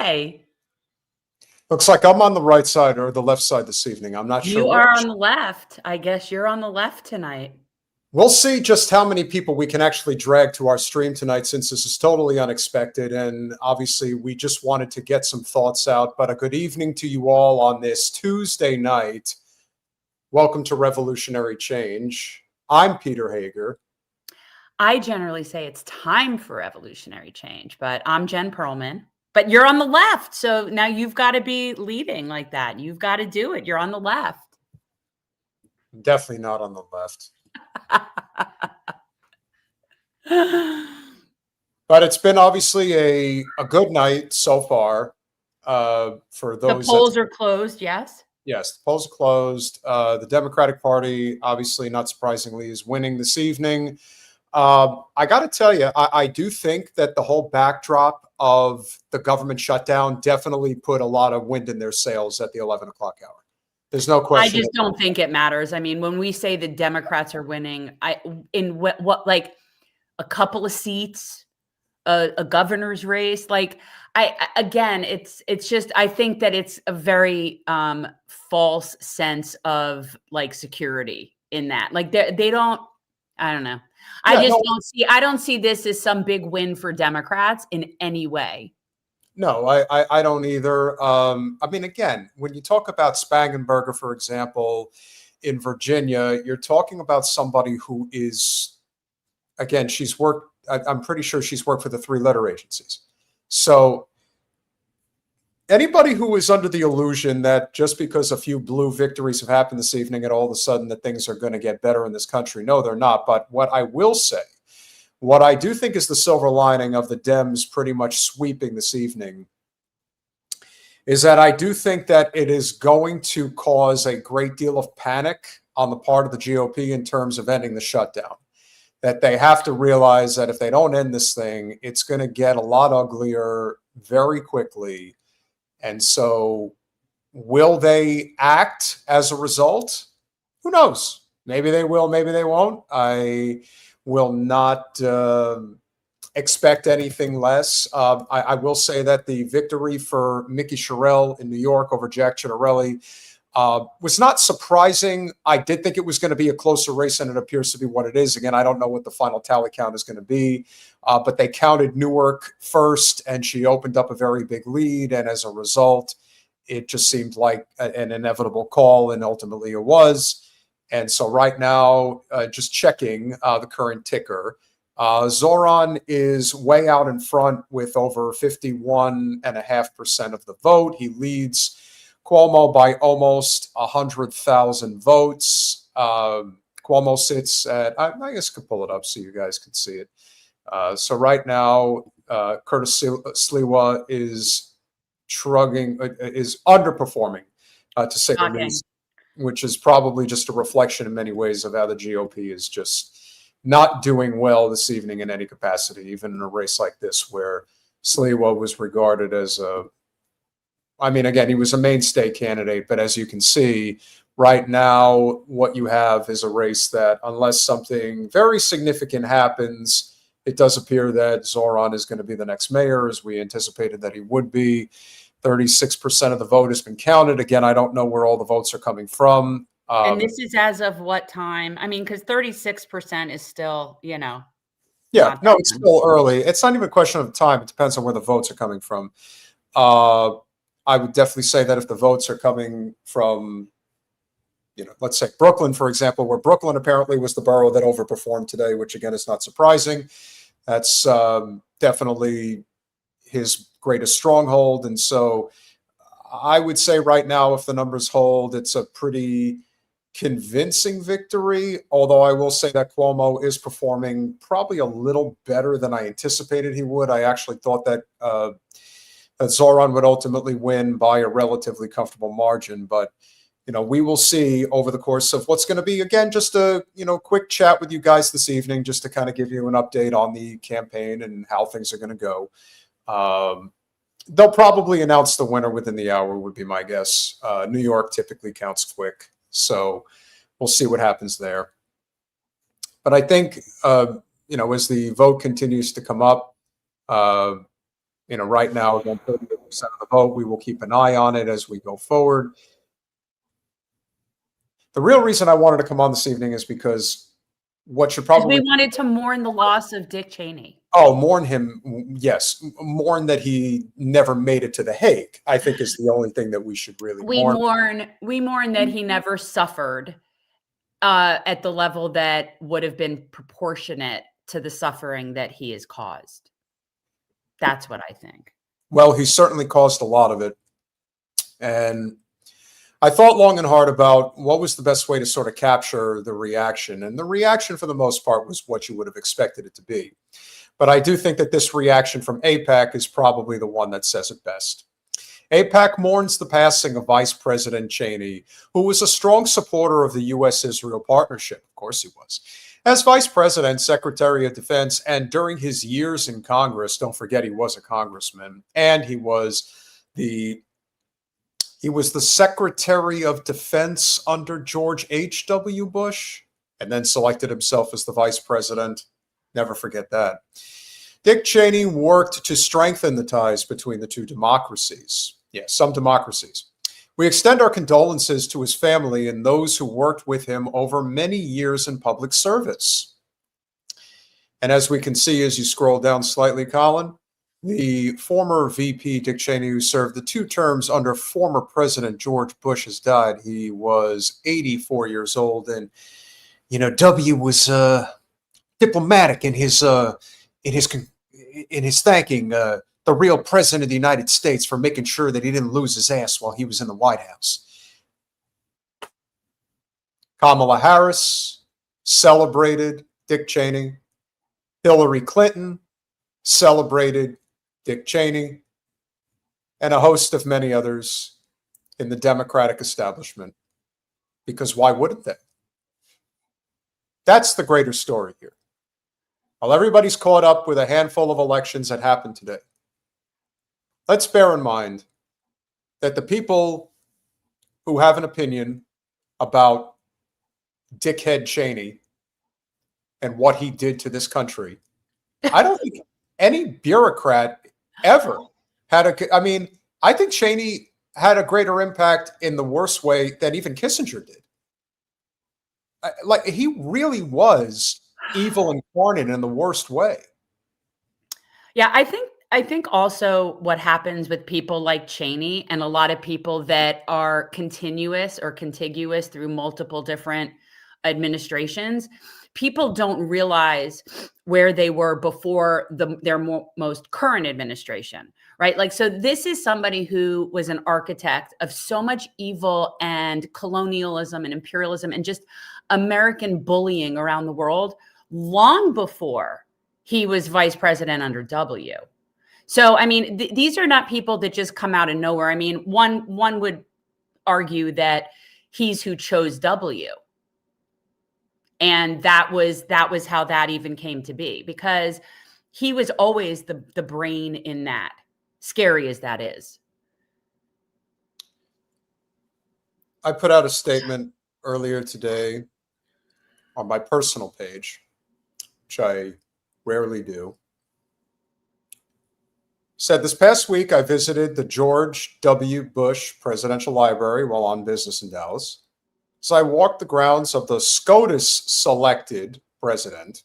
Hi. Looks like I'm on the right side or the left side this evening. I'm not sure. You are on the left. I guess you're on the left tonight. We'll see just how many people we can actually drag to our stream tonight, since this is totally unexpected. And obviously, we just wanted to get some thoughts out. But a good evening to you all on this Tuesday night. Welcome to Revolutionary Change. I'm Peter Hager. I generally say it's time for revolutionary change, but I'm Jen Perlman. But you're on the left. So now you've got to be leading like that. You've got to do it. You're on the left. Definitely not on the left. But it's been obviously a good night so far. For those, the polls are closed. Yes. Yes, the polls are closed. The Democratic Party, obviously, not surprisingly, is winning this evening. I got to tell you, I do think that the whole backdrop of the government shutdown definitely put a lot of wind in their sails at the 11 o'clock hour. There's no question. I just don't think it matters. I mean, when we say the Democrats are winning, in what like a couple of seats, a governor's race, like it's just, I think that it's a very false sense of like security in that. Like they don't, I don't know. I don't see this as some big win for Democrats in any way. No, I don't either. I mean, again, when you talk about Spangenberger, for example, in Virginia, you're talking about somebody who is, again, she's worked, I'm pretty sure she's worked for the three-letter agencies. So anybody who is under the illusion that just because a few blue victories have happened this evening and all of a sudden that things are going to get better in this country, no, they're not. But what I will say, what I do think is the silver lining of the Dems pretty much sweeping this evening is that I do think that it is going to cause a great deal of panic on the part of the GOP in terms of ending the shutdown. That they have to realize that if they don't end this thing, it's going to get a lot uglier very quickly. And so will they act as a result? Who knows? Maybe they will, maybe they won't. I will not expect anything less. I will say that the victory for Mickey Sherrill in New York over Jack Ciattarelli was not surprising. I did think it was going to be a closer race, and it appears to be what it is. Again, I don't know what the final tally count is going to be, but they counted Newark first, and she opened up a very big lead. And as a result, it just seemed like an inevitable call, and ultimately it was. And so right now, just checking the current ticker, Zohran is way out in front with over 51.5% of the vote. He leads Cuomo by almost 100,000 votes. Cuomo sits at, I guess I could pull it up so you guys can see it. So right now, Curtis Sliwa is underperforming, to say the least, which is probably just a reflection in many ways of how the GOP is just not doing well this evening in any capacity, even in a race like this where Sliwa was regarded as I mean, again, he was a mainstay candidate, but as you can see, right now, what you have is a race that, unless something very significant happens, it does appear that Zohran is going to be the next mayor, as we anticipated that he would be. 36% of the vote has been counted. Again, I don't know where all the votes are coming from. And this is as of what time? I mean, because 36% is still, Yeah, no, it's still early. It's not even a question of time. It depends on where the votes are coming from. I would definitely say that if the votes are coming from, let's say Brooklyn, for example, where Brooklyn apparently was the borough that overperformed today, which again is not surprising. That's definitely his greatest stronghold. And so I would say right now, if the numbers hold, it's a pretty convincing victory. Although I will say that Cuomo is performing probably a little better than I anticipated he would. I actually thought that Zohran would ultimately win by a relatively comfortable margin. But, we will see over the course of what's going to be, again, just a, quick chat with you guys this evening, just to kind of give you an update on the campaign and how things are going to go. They'll probably announce the winner within the hour, would be my guess. New York typically counts quick, so we'll see what happens there. But I think, as the vote continues to come up, right now, again, 38% of the vote. We will keep an eye on it as we go forward. The real reason I wanted to come on this evening is because what should probably... We wanted to mourn the loss of Dick Cheney. Oh, mourn him, yes. Mourn that he never made it to The Hague, I think, is the only thing that we should really mourn. We mourn that he never suffered at the level that would have been proportionate to the suffering that he has caused. That's what I think. Well, he certainly caused a lot of it. And I thought long and hard about what was the best way to sort of capture the reaction. And the reaction, for the most part, was what you would have expected it to be. But I do think that this reaction from AIPAC is probably the one that says it best. AIPAC mourns the passing of Vice President Cheney, who was a strong supporter of the U.S.-Israel partnership. Of course he was. As Vice President, Secretary of Defense, and during his years in Congress, don't forget he was a congressman, and he was the Secretary of Defense under George H.W. Bush, and then selected himself as the Vice President. Never forget that. Dick Cheney worked to strengthen the ties between the two democracies. Yes, some democracies. We extend our condolences to his family and those who worked with him over many years in public service. And as we can see as you scroll down slightly, Colin, the former VP, Dick Cheney, who served the 2 terms under former President George Bush, has died. He was 84 years old. And, W was diplomatic in his thanking the real president of the United States for making sure that he didn't lose his ass while he was in the White House. Kamala Harris celebrated Dick Cheney. Hillary Clinton celebrated Dick Cheney, and a host of many others in the Democratic establishment. Because why wouldn't they? That's the greater story here. While everybody's caught up with a handful of elections that happened today, let's bear in mind that the people who have an opinion about Dickhead Cheney and what he did to this country, I don't think any bureaucrat ever had I think Cheney had a greater impact in the worst way than even Kissinger did. He really was evil incarnate in the worst way. Yeah, I think also what happens with people like Cheney and a lot of people that are continuous or contiguous through multiple different administrations, people don't realize where they were before their most current administration, right? So this is somebody who was an architect of so much evil and colonialism and imperialism and just American bullying around the world long before he was vice president under W. So, these are not people that just come out of nowhere. One would argue that he's who chose W. And that was how that even came to be, because he was always the brain in that, scary as that is. I put out a statement earlier today on my personal page, which I rarely do. Said this past week, I visited the George W. Bush Presidential Library while on business in Dallas. As I walked the grounds of the SCOTUS-selected president,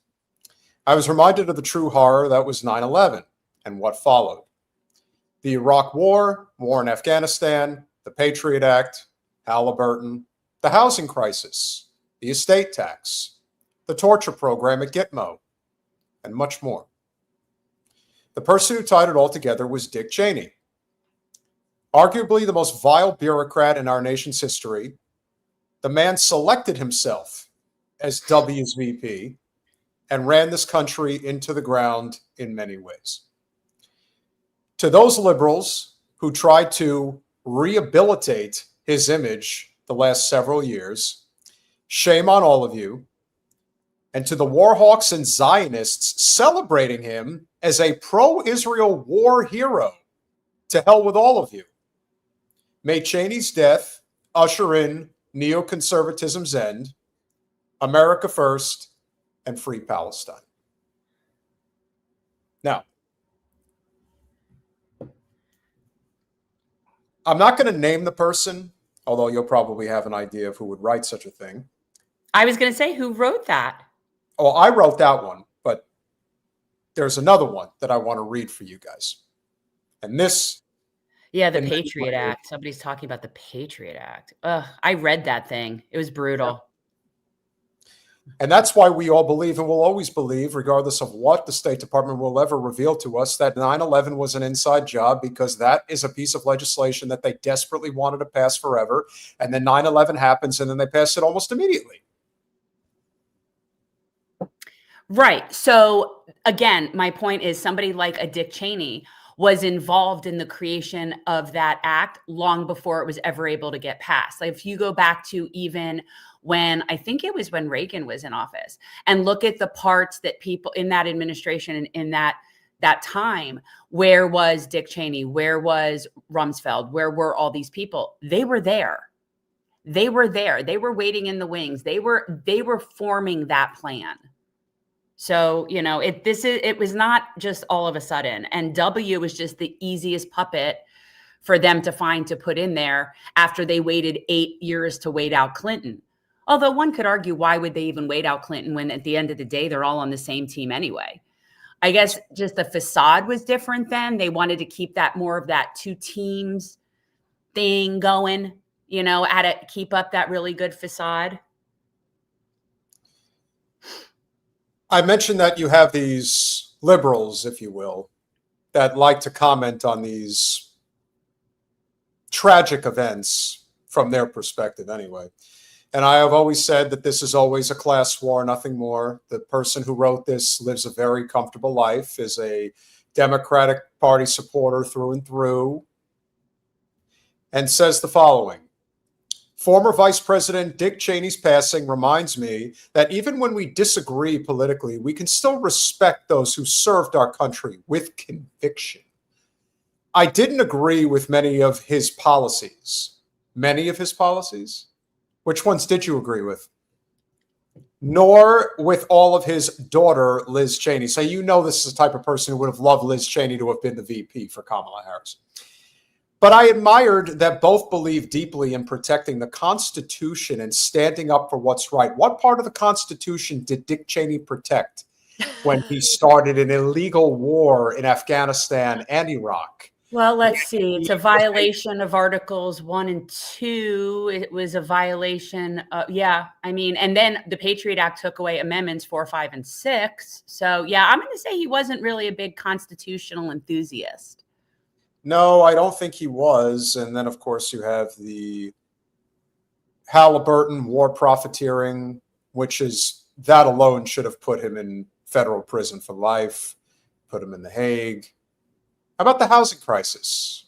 I was reminded of the true horror that was 9/11 and what followed. The Iraq War, war in Afghanistan, the Patriot Act, Halliburton, the housing crisis, the estate tax, the torture program at Gitmo, and much more. The person who tied it all together was Dick Cheney, arguably the most vile bureaucrat in our nation's history. The man selected himself as W's VP and ran this country into the ground in many ways. To those liberals who tried to rehabilitate his image the last several years, shame on all of you. And to the war hawks and Zionists celebrating him as a pro-Israel war hero, to hell with all of you. May Cheney's death usher in neoconservatism's end, America first, and free Palestine. Now, I'm not going to name the person, although you'll probably have an idea of who would write such a thing. I was going to say, who wrote that? Oh, I wrote that one, but there's another one that I want to read for you guys. And this... Yeah, the Patriot Act. Somebody's talking about the Patriot Act. Ugh, I read that thing. It was brutal. And that's why we all believe and will always believe, regardless of what the State Department will ever reveal to us, that 9/11 was an inside job, because that is a piece of legislation that they desperately wanted to pass forever. And then 9/11 happens, and then they pass it almost immediately. Right. So again, my point is, somebody like a Dick Cheney was involved in the creation of that act long before it was ever able to get passed. Like, if you go back to even when, I think it was when Reagan was in office, and look at the parts that people in that administration and in that time, where was Dick Cheney? Where was Rumsfeld? Where were all these people? They were there. They were there. They were waiting in the wings. They were forming that plan. So, you know, it was not just all of a sudden. And W was just the easiest puppet for them to find to put in there after they waited 8 years to wait out Clinton. Although one could argue, why would they even wait out Clinton when at the end of the day, they're all on the same team anyway? I guess just the facade was different then. They wanted to keep that more of that two teams thing going, you know, keep up that really good facade. I mentioned that you have these liberals, if you will, that like to comment on these tragic events from their perspective anyway. And I have always said that this is always a class war, nothing more. The person who wrote this lives a very comfortable life, is a Democratic Party supporter through and through, and says the following: former Vice President Dick Cheney's passing reminds me that even when we disagree politically, we can still respect those who served our country with conviction. I didn't agree with many of his policies. Many of his policies? Which ones did you agree with? Nor with all of his daughter, Liz Cheney. So you know this is the type of person who would have loved Liz Cheney to have been the VP for Kamala Harris. But I admired that both believed deeply in protecting the Constitution and standing up for what's right. What part of the Constitution did Dick Cheney protect when he started an illegal war in Afghanistan and Iraq? Well, let's see. It's a violation of Articles 1 and 2. It was a violation of, and then the Patriot Act took away amendments 4, 5, and 6. So, yeah, I'm going to say he wasn't really a big constitutional enthusiast. No, I don't think he was. And then, of course, you have the Halliburton war profiteering, which is, that alone should have put him in federal prison for life, put him in The Hague. How about the housing crisis?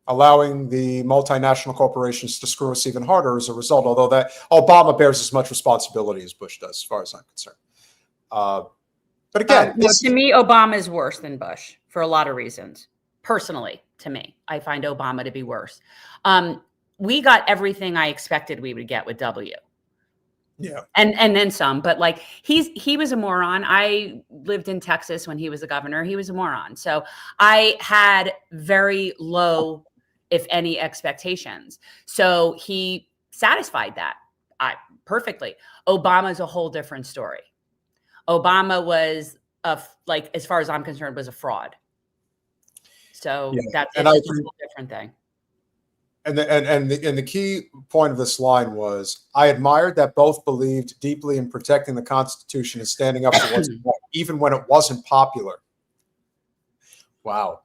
Allowing the multinational corporations to screw us even harder as a result, although that Obama bears as much responsibility as Bush does, as far as I'm concerned. But again, to me, Obama is worse than Bush for a lot of reasons. Personally, to me, I find Obama to be worse. We got everything I expected we would get with W. Yeah. And then some, but like he was a moron. I lived in Texas when he was the governor. He was a moron. So I had very low, if any, expectations. So he satisfied that perfectly. Obama's a whole different story. Obama was as far as I'm concerned, was a fraud. So that's a whole different thing. And the key point of this line was, I admired that both believed deeply in protecting the Constitution and standing up for what's right, even when it wasn't popular. Wow.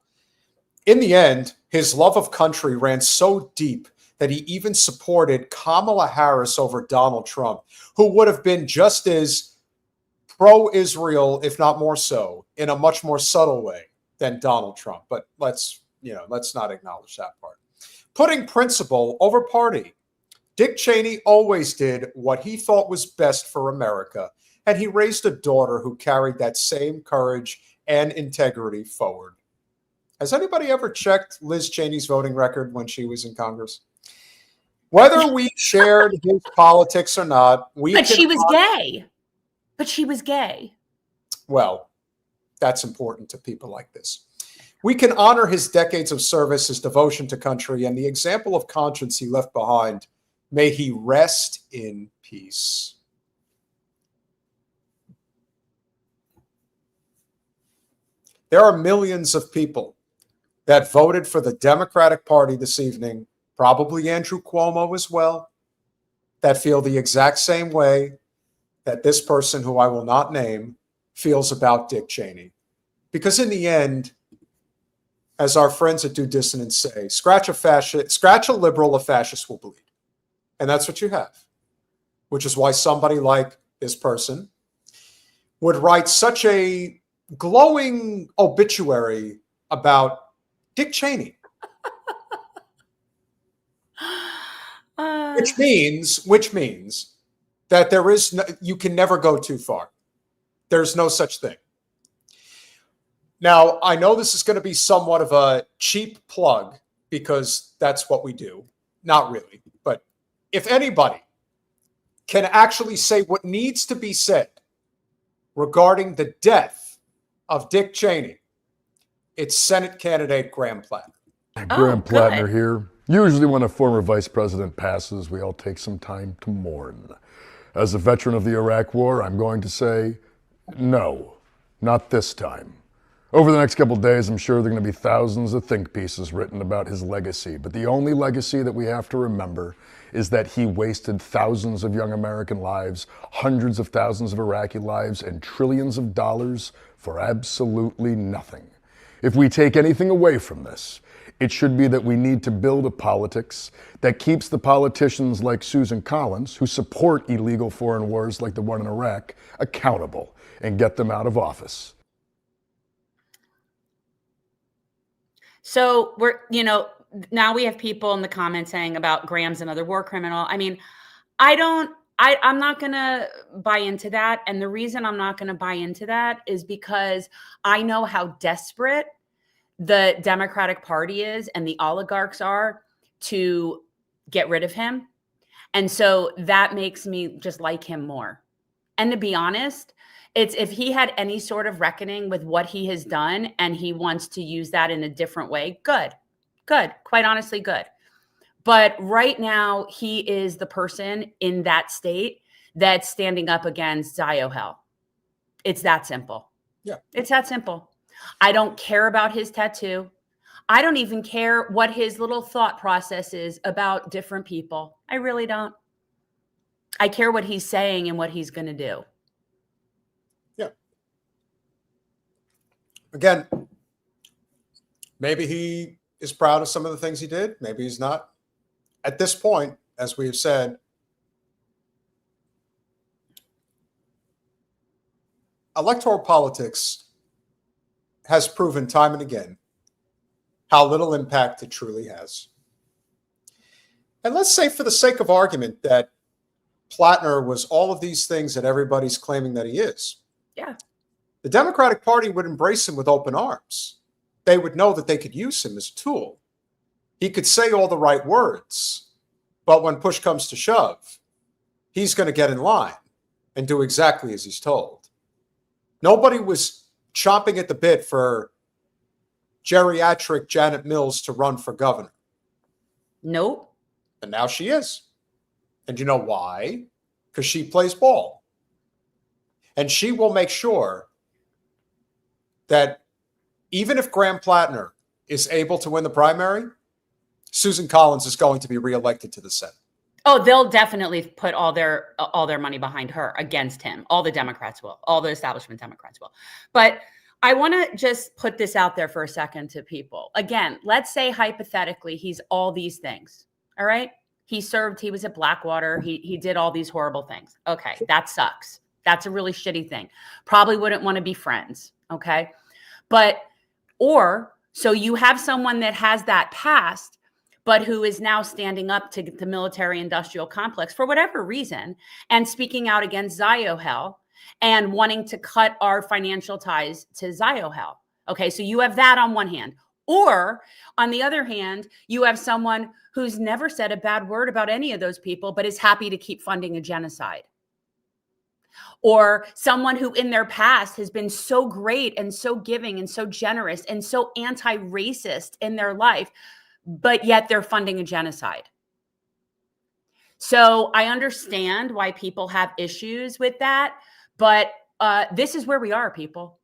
In the end, his love of country ran so deep that he even supported Kamala Harris over Donald Trump, who would have been just as pro-Israel, if not more so, in a much more subtle way than Donald Trump. But let's not acknowledge that part. Putting principle over party. Dick Cheney always did what he thought was best for America, and he raised a daughter who carried that same courage and integrity forward. Has anybody ever checked Liz Cheney's voting record when she was in Congress? Whether we shared his politics or not, But she was gay. But she was gay. Well, that's important to people like this. We can honor his decades of service, his devotion to country, and the example of conscience he left behind. May he rest in peace. There are millions of people that voted for the Democratic Party this evening, probably Andrew Cuomo as well, that feel the exact same way that this person, who I will not name, feels about Dick Cheney. Because in the end, as our friends at Due Dissonance say, scratch a liberal, a fascist will bleed. And that's what you have, which is why somebody like this person would write such a glowing obituary about Dick Cheney. Which means that there is no, you can never go too far. There's no such thing. Now, I know this is going to be somewhat of a cheap plug because that's what we do. Not really. But if anybody can actually say what needs to be said regarding the death of Dick Cheney, it's Senate candidate Graham Plattner. Graham Plattner here. Usually when a former vice president passes, we all take some time to mourn. As a veteran of the Iraq War, I'm going to say, no, not this time. Over the next couple of days, I'm sure there are going to be thousands of think pieces written about his legacy, but the only legacy that we have to remember is that he wasted thousands of young American lives, hundreds of thousands of Iraqi lives, and trillions of dollars for absolutely nothing. If we take anything away from this, it should be that we need to build a politics that keeps the politicians like Susan Collins, who support illegal foreign wars like the one in Iraq, accountable and get them out of office. So now we have people in the comments saying about Graham's another war criminal. I mean, I'm not going to buy into that. And the reason I'm not going to buy into that is because I know how desperate the Democratic Party is and the oligarchs are to get rid of him. And so that makes me just like him more. And to be honest, it's if he had any sort of reckoning with what he has done and he wants to use that in a different way, good, quite honestly, good. But right now, he is the person in that state that's standing up against Ziohel. It's that simple. Yeah. It's that simple. I don't care about his tattoo. I don't even care what his little thought process is about different people. I really don't. I care what he's saying and what he's going to do. Yeah. Again, maybe he is proud of some of the things he did. Maybe he's not. At this point, as we have said, electoral politics has proven time and again how little impact it truly has. And let's say, for the sake of argument, that Plattner was all of these things that everybody's claiming that he is. Yeah. The Democratic Party would embrace him with open arms. They would know that they could use him as a tool. He could say all the right words, but when push comes to shove, he's going to get in line and do exactly as he's told. Nobody was chomping at the bit for geriatric Janet Mills to run for governor. Nope. And now she is. And you know why? Because she plays ball. And she will make sure that even if Graham Plattner is able to win the primary, Susan Collins is going to be reelected to the Senate. Oh, they'll definitely put all their money behind her against him. All the Democrats will. All the establishment Democrats will. But I want to just put this out there for a second to people. Again, let's say hypothetically he's all these things. All right? He was at Blackwater. He did all these horrible things. Okay, that sucks. That's a really shitty thing. Probably wouldn't want to be friends. Okay? So you have someone that has that past, but who is now standing up to the military-industrial complex for whatever reason and speaking out against Ziohel and wanting to cut our financial ties to Ziohel. Okay, so you have that on one hand. Or on the other hand, you have someone who's never said a bad word about any of those people, but is happy to keep funding a genocide. or someone who in their past has been so great and so giving and so generous and so anti-racist in their life, but yet they're funding a genocide. So I understand why people have issues with that, but this is where we are, people.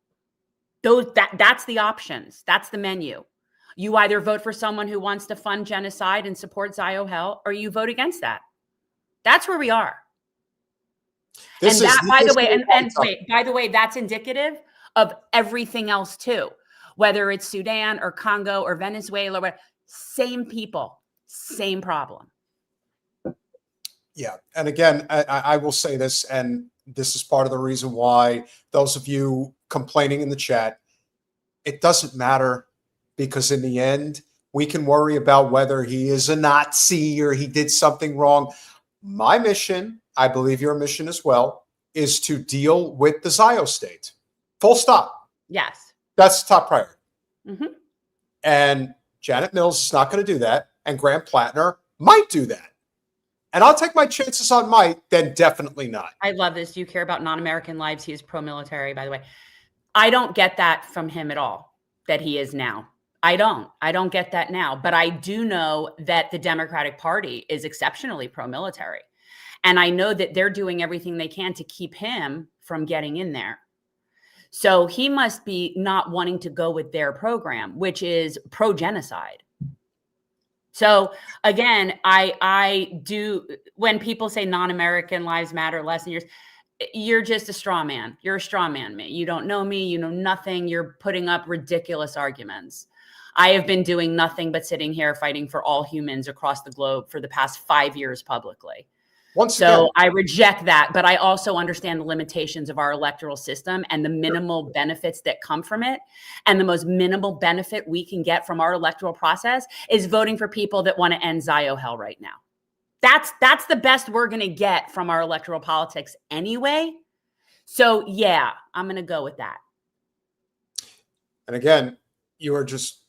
That's the options. That's the menu. You either vote for someone who wants to fund genocide and support Ziohel, or you vote against that. That's where we are. By the way, that's indicative of everything else too. Whether it's Sudan or Congo or Venezuela, same people, same problem. Yeah. And again, I will say this, and this is part of the reason why those of you complaining in the chat, it doesn't matter, because in the end, we can worry about whether he is a Nazi or he did something wrong. My mission, I believe your mission as well, is to deal with the Zio state. Full stop. Yes. That's the top priority. Mm-hmm. And Janet Mills is not going to do that. And Graham Plattner might do that. And I'll take my chances on might, then definitely not. I love this. Do you care about non-American lives? He is pro-military, by the way. I don't get that from him at all, that he is now. I don't get that now. But I do know that the Democratic Party is exceptionally pro-military. And I know that they're doing everything they can to keep him from getting in there. So he must be not wanting to go with their program, which is pro-genocide. So again, I do, when people say non-American lives matter less than yours, you're just a straw man. You're a straw man, me. You don't know me. You know nothing. You're putting up ridiculous arguments. I have been doing nothing but sitting here fighting for all humans across the globe for the past 5 years publicly. So I reject that, but I also understand the limitations of our electoral system and the minimal benefits that come from it. And the most minimal benefit we can get from our electoral process is voting for people that want to end Ziohel right now. That's the best we're going to get from our electoral politics anyway. So yeah, I'm going to go with that. And again, you are just,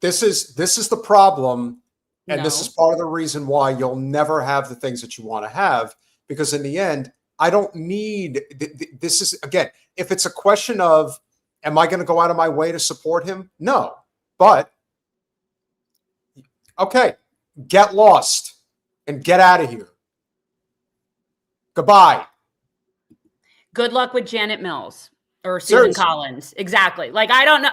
this is the problem. And this is part of the reason why you'll never have the things that you want to have, because in the end, I don't need, this is, again, if it's a question of, am I going to go out of my way to support him? No. But, okay, get lost and get out of here. Goodbye. Good luck with Janet Mills or Susan Collins. Exactly. Like, I don't know,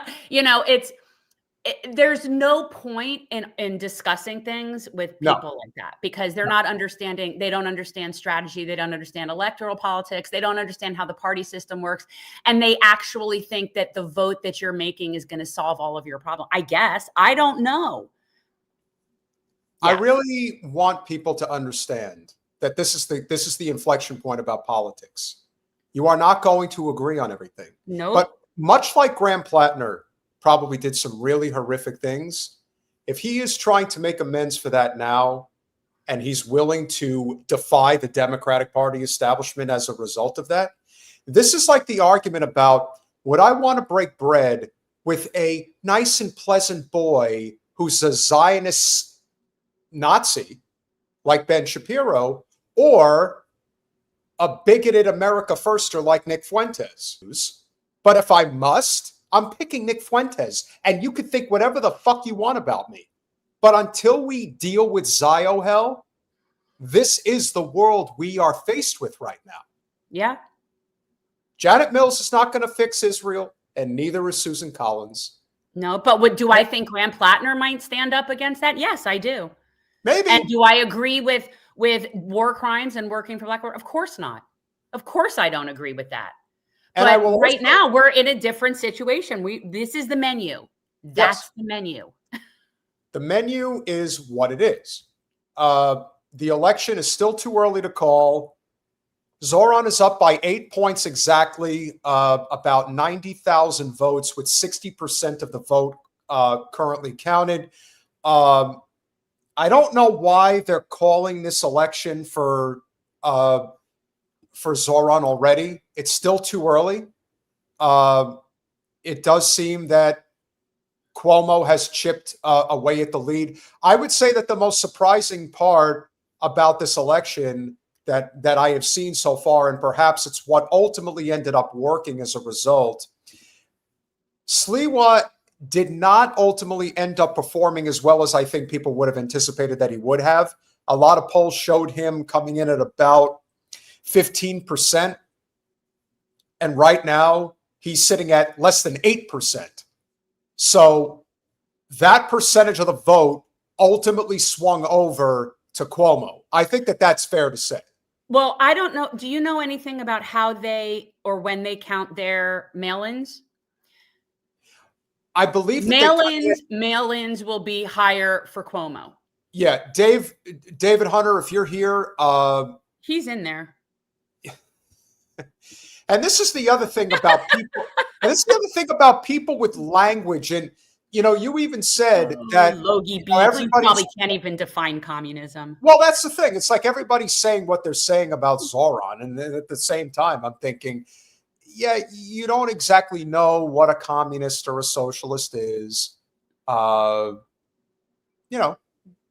there's no point in discussing things with people like that, because they're not understanding. They don't understand strategy. They don't understand electoral politics. They don't understand how the party system works. And they actually think that the vote that you're making is going to solve all of your problems. I guess. I don't know. Yeah. I really want people to understand that this is the inflection point about politics. You are not going to agree on everything. No. But much like Graham Plattner probably did some really horrific things, if he is trying to make amends for that now, and he's willing to defy the Democratic Party establishment as a result of that, this is like the argument about, would I want to break bread with a nice and pleasant boy who's a Zionist Nazi like Ben Shapiro, or a bigoted America Firster like Nick Fuentes? But if I must, I'm picking Nick Fuentes, and you could think whatever the fuck you want about me. But until we deal with Ziohel, this is the world we are faced with right now. Yeah. Janet Mills is not going to fix Israel, and neither is Susan Collins. No, but do I think Graham Plattner might stand up against that? Yes, I do. Maybe. And do I agree with war crimes and working for Black? Of course not. Of course I don't agree with that. But right now we're in a different situation. This is the menu. That's the menu. The menu is what it is. The election is still too early to call. Zohran is up by 8 points exactly, about 90,000 votes, with 60% of the vote currently counted. I don't know why they're calling this election for Zohran already. It's still too early. It does seem that Cuomo has chipped away at the lead. I would say that the most surprising part about this election that I have seen so far, and perhaps it's what ultimately ended up working as a result. Sliwa did not ultimately end up performing as well as I think people would have anticipated that he would have. A lot of polls showed him coming in at about 15%. And right now, he's sitting at less than 8%. So that percentage of the vote ultimately swung over to Cuomo. I think that that's fair to say. Well, I don't know. Do you know anything about how they or when they count their mail-ins? I believe that mail-ins will be higher for Cuomo. Yeah, David Hunter, if you're here, he's in there. And this is the other thing about people. And this is the other thing about people with language. And you even said that Logie Beats, you probably can't even define communism. Well, that's the thing. It's like everybody's saying what they're saying about Zohran. And then at the same time, I'm thinking, yeah, you don't exactly know what a communist or a socialist is.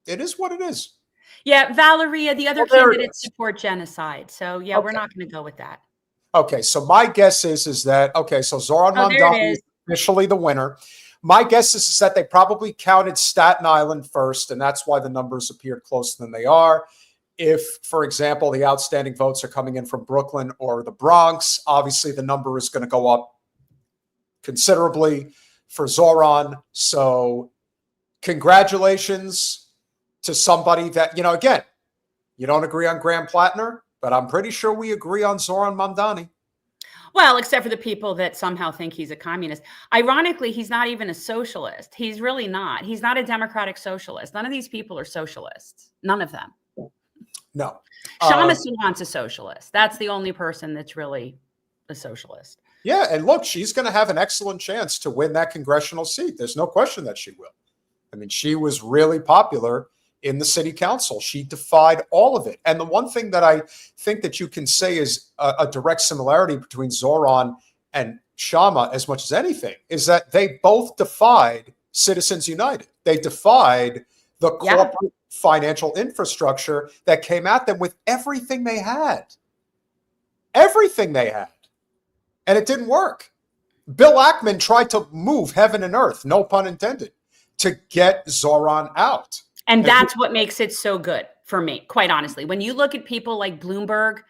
It is what it is. Yeah, Valeria, the other candidates support genocide. So, yeah, okay. We're not going to go with that. Okay, so my guess is that, so Zohran Mamdani is officially the winner. My guess is that they probably counted Staten Island first, and that's why the numbers appeared closer than they are. If, for example, the outstanding votes are coming in from Brooklyn or the Bronx, obviously the number is going to go up considerably for Zohran. So congratulations to somebody that, again, you don't agree on Graham Plattner, but I'm pretty sure we agree on Zohran Mamdani. Well, except for the people that somehow think he's a communist. Ironically, he's not even a socialist. He's really not. He's not a democratic socialist. None of these people are socialists. None of them. No. Shama Suwan's a socialist. That's the only person that's really a socialist. Yeah, and look, she's going to have an excellent chance to win that congressional seat. There's no question that she will. I mean, she was really popular in the city council. She defied all of it. And the one thing that I think that you can say is a direct similarity between Zohran and Shama, as much as anything, is that they both defied Citizens United. They defied the corporate financial infrastructure that came at them with everything they had. Everything they had. And it didn't work. Bill Ackman tried to move heaven and earth, no pun intended, to get Zohran out. And that's what makes it so good for me, quite honestly. When you look at people like Bloomberg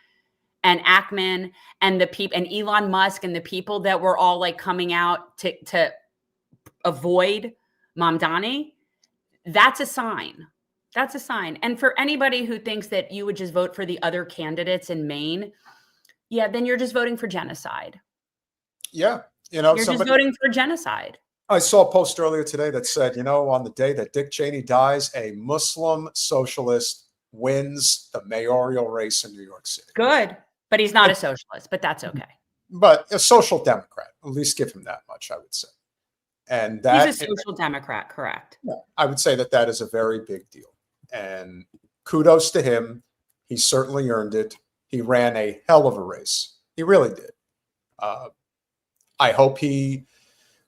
and Ackman and the people and Elon Musk and the people that were all like coming out to avoid Mamdani, that's a sign. That's a sign. And for anybody who thinks that you would just vote for the other candidates in Maine, yeah, then you're just voting for genocide. Yeah. You're just voting for genocide. I saw a post earlier today that said, on the day that Dick Cheney dies, a Muslim socialist wins the mayoral race in New York City. Good. But he's not a socialist, but that's okay. But a social democrat, at least give him that much, I would say. And that he's a social democrat, correct? Yeah, I would say that is a very big deal. And kudos to him. He certainly earned it. He ran a hell of a race. He really did. I hope he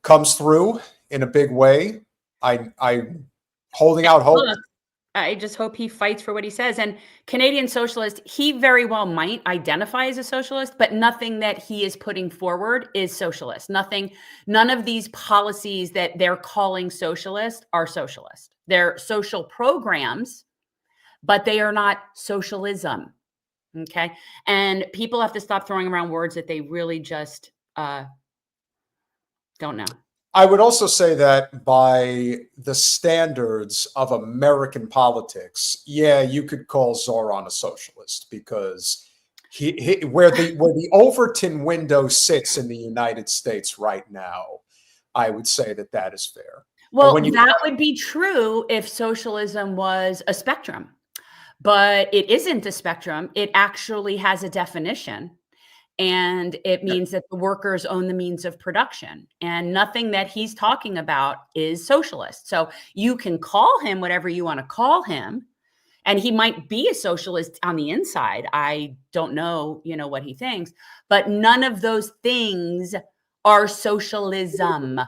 comes through in a big way. I'm holding out hope. Look, I just hope he fights for what he says. And Canadian socialist, he very well might identify as a socialist, but nothing that he is putting forward is socialist. None of these policies that they're calling socialist are socialist. They're social programs, but they are not socialism. Okay. And people have to stop throwing around words that they really just don't know. I would also say that by the standards of American politics, yeah, you could call Zohran a socialist because where the Overton window sits in the United States right now, I would say that is fair. Well, that would be true if socialism was a spectrum, but it isn't a spectrum. It actually has a definition. And it means that the workers own the means of production, and nothing that he's talking about is socialist. So you can call him whatever you want to call him, and he might be a socialist on the inside. I don't know, what he thinks, but none of those things are socialism.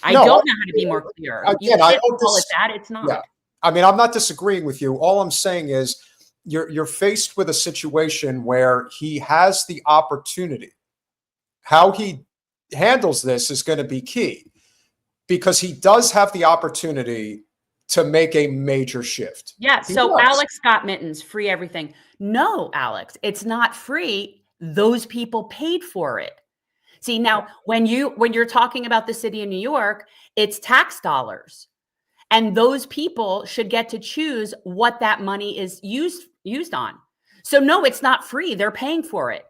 I don't know how to be more clear. Again, I hope call it that. It's not. Yeah. I mean, I'm not disagreeing with you. All I'm saying is you're faced with a situation where he has the opportunity. How he handles this is going to be key, because he does have the opportunity to make a major shift. Yeah. He So does. Alex got mittens, free everything. No, Alex, it's not free. Those people paid for it. See, now when you're talking about the city of New York, it's tax dollars. And those people should get to choose what that money is used on. So no, it's not free. They're paying for it.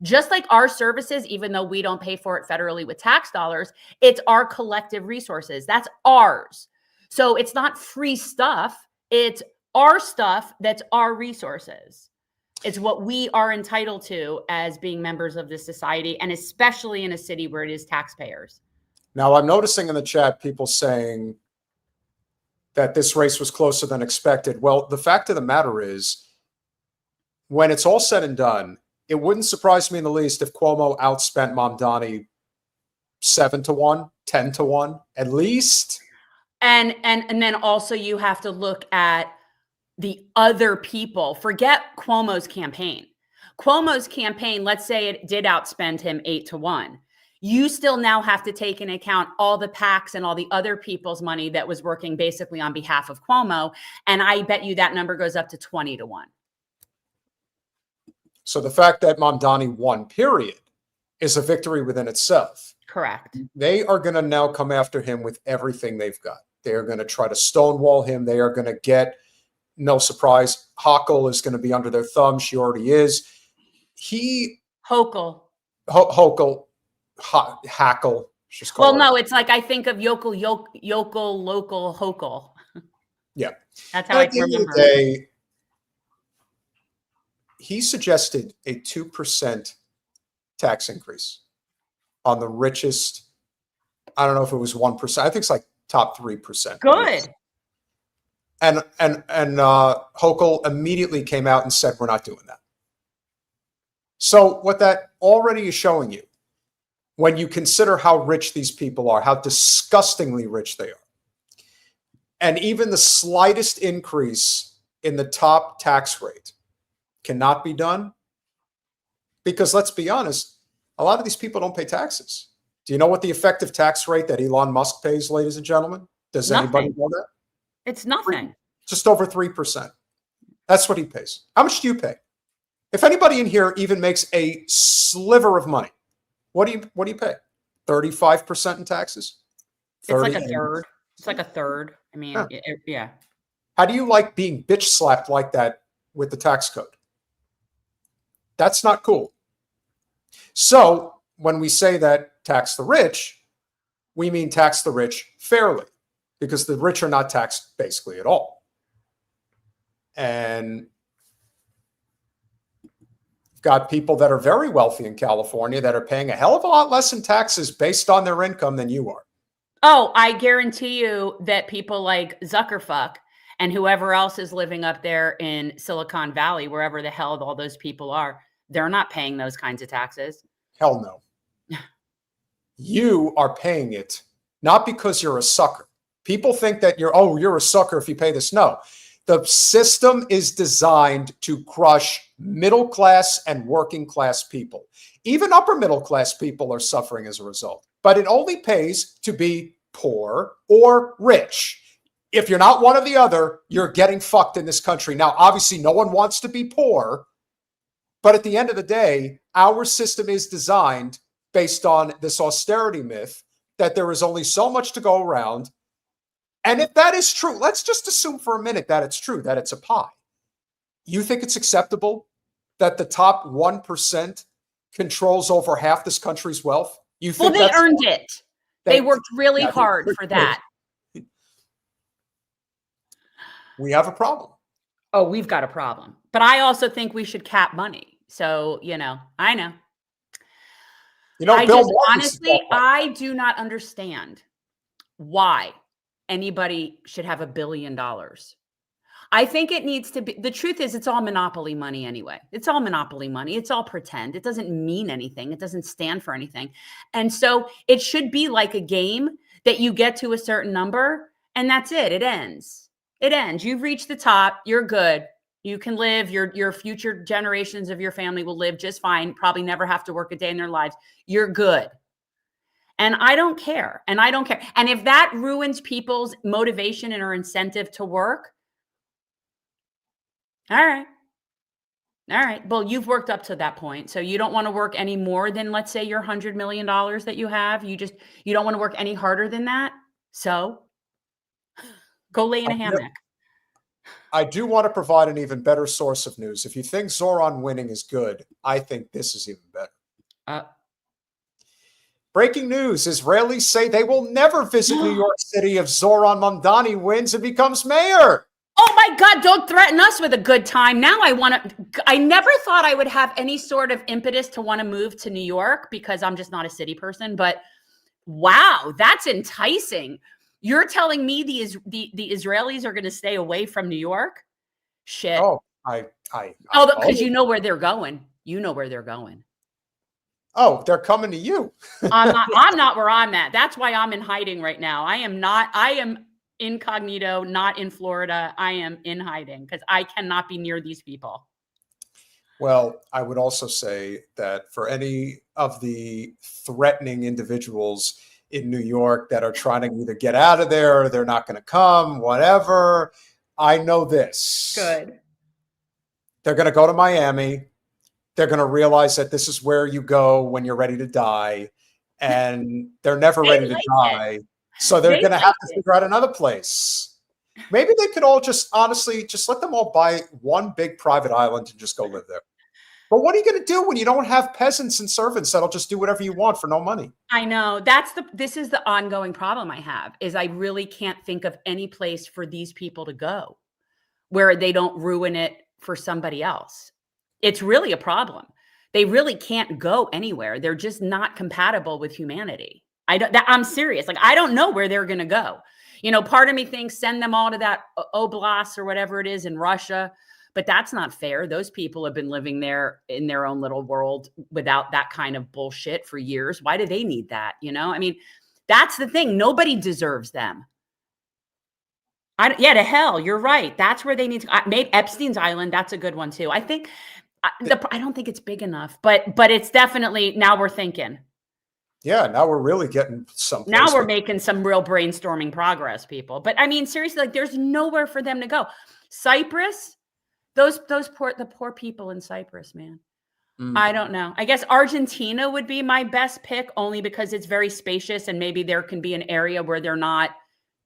Just like our services, even though we don't pay for it federally with tax dollars, it's our collective resources. That's ours. So it's not free stuff. It's our stuff that's our resources. It's what we are entitled to as being members of this society, and especially in a city where it is taxpayers. Now, I'm noticing in the chat people saying that this race was closer than expected. Well, the fact of the matter is, when it's all said and done, it wouldn't surprise me in the least if Cuomo outspent Mamdani 7-1, 10-1, at least. And then also you have to look at the other people. Forget Cuomo's campaign. Cuomo's campaign, let's say it did outspend him 8-1. You still now have to take into account all the PACs and all the other people's money that was working basically on behalf of Cuomo. And I bet you that number goes up to 20-1. So the fact that Mamdani won, period, is a victory within itself. Correct. They are going to now come after him with everything they've got. They are going to try to stonewall him. They are going to get, no surprise, Hochul is going to be under their thumb. She already is. Hochul. Hackle. Well, no, it's like I think of yokel, local, Hochul. Yeah. That's how I remember. At the end of the day, he suggested a 2% tax increase on the richest. I don't know if it was 1%. I think it's like top 3%. Good. And Hochul immediately came out and said, we're not doing that. So what that already is showing you, when you consider how rich these people are, how disgustingly rich they are, and even the slightest increase in the top tax rate cannot be done, because let's be honest, a lot of these people don't pay taxes. Do you know what the effective tax rate that Elon Musk pays, ladies and gentlemen? Does anybody know that? It's nothing. Just over 3%. That's what he pays. How much do you pay? If anybody in here even makes a sliver of money, what do you pay? 35% in taxes? It's like a third. It's like a third. I mean, yeah. How do you like being bitch slapped like that with the tax code? That's not cool. So when we say that tax the rich, we mean tax the rich fairly, because the rich are not taxed basically at all. And you've got people that are very wealthy in California that are paying a hell of a lot less in taxes based on their income than you are. Oh, I guarantee you that people like Zuckerfuck and whoever else is living up there in Silicon Valley, wherever the hell all those people are, they're not paying those kinds of taxes. Hell no. You are paying it, not because you're a sucker. People think that you're a sucker if you pay this. No. The system is designed to crush middle class and working class people. Even upper middle class people are suffering as a result. But it only pays to be poor or rich. If you're not one or the other, you're getting fucked in this country. Now, obviously, no one wants to be poor. But at the end of the day, our system is designed based on this austerity myth that there is only so much to go around. And if that is true, let's just assume for a minute that it's true, that it's a pie. You think it's acceptable that the top 1% controls over half this country's wealth? You think they earned it. They worked really hard for that. We have a problem. Oh, we've got a problem. But I also think we should cap money. So, I know. Honestly, I do not understand why anybody should have $1 billion. I think it needs to be, the truth is it's all monopoly money anyway. It's all monopoly money. It's all pretend. It doesn't mean anything. It doesn't stand for anything. And so it should be like a game that you get to a certain number and that's it. It ends. It ends. You've reached the top. You're good. You can live. Your future generations of your family will live just fine. Probably never have to work a day in their lives. You're good. And I don't care. And I don't care. And if that ruins people's motivation and or incentive to work, all right. All right. Well, you've worked up to that point. So you don't want to work any more than, let's say, your $100 million that you have. You don't want to work any harder than that. So go lay in a hammock. I do want to provide an even better source of news. If you think Zohran winning is good, I think this is even better. Breaking news. Israelis say they will never visit New York City if Zohran Mamdani wins and becomes mayor. Oh my God, don't threaten us with a good time. Now I never thought I would have any sort of impetus to want to move to New York because I'm just not a city person, but wow, that's enticing. You're telling me the Israelis are going to stay away from New York? Shit. Oh, because you know where they're going. You know where they're going. Oh, they're coming to you. I'm not where I'm at. That's why I'm in hiding right now. I am incognito, not in Florida. I am in hiding because I cannot be near these people. Well, I would also say that for any of the threatening individuals in New York that are trying to either get out of there or they're not going to come, whatever, I know this. Good. They're going to go to Miami. They're going to realize that this is where you go when you're ready to die, and they're never ready to die. So they're going to have to figure out another place. Maybe they could all just honestly just let them all buy one big private island and just go live there. But what are you going to do when you don't have peasants and servants that'll just do whatever you want for no money? I know. This is the ongoing problem I have, is I really can't think of any place for these people to go where they don't ruin it for somebody else. It's really a problem. They really can't go anywhere. They're just not compatible with humanity. I'm serious. Like, I don't know where they're going to go. You know, part of me thinks send them all to that oblast or whatever it is in Russia, but that's not fair. Those people have been living there in their own little world without that kind of bullshit for years. Why do they need that? You know, I mean, that's the thing. Nobody deserves them. To hell. You're right. That's where they need to. Maybe Epstein's Island. That's a good one too. I think. I don't think it's big enough, but it's definitely, now we're thinking. Yeah, now we're really getting some. Now we're making some real brainstorming progress, people. But I mean, seriously, like, there's nowhere for them to go. Cyprus, the poor people in Cyprus, man. I don't know. I guess Argentina would be my best pick, only because it's very spacious and maybe there can be an area where they're not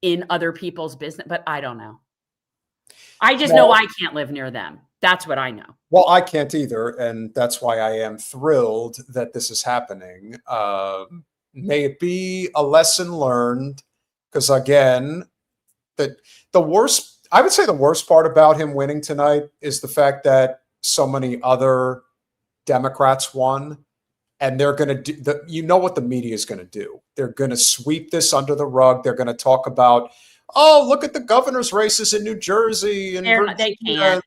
in other people's business. But I don't know. I just know I can't live near them. That's what I know. Well, I can't either. And that's why I am thrilled that this is happening. May it be a lesson learned. Because again, I would say the worst part about him winning tonight is the fact that so many other Democrats won. And they're going to do, you know what the media is going to do. They're going to sweep this under the rug. They're going to talk about, oh, look at the governor's races in New Jersey. And they can't.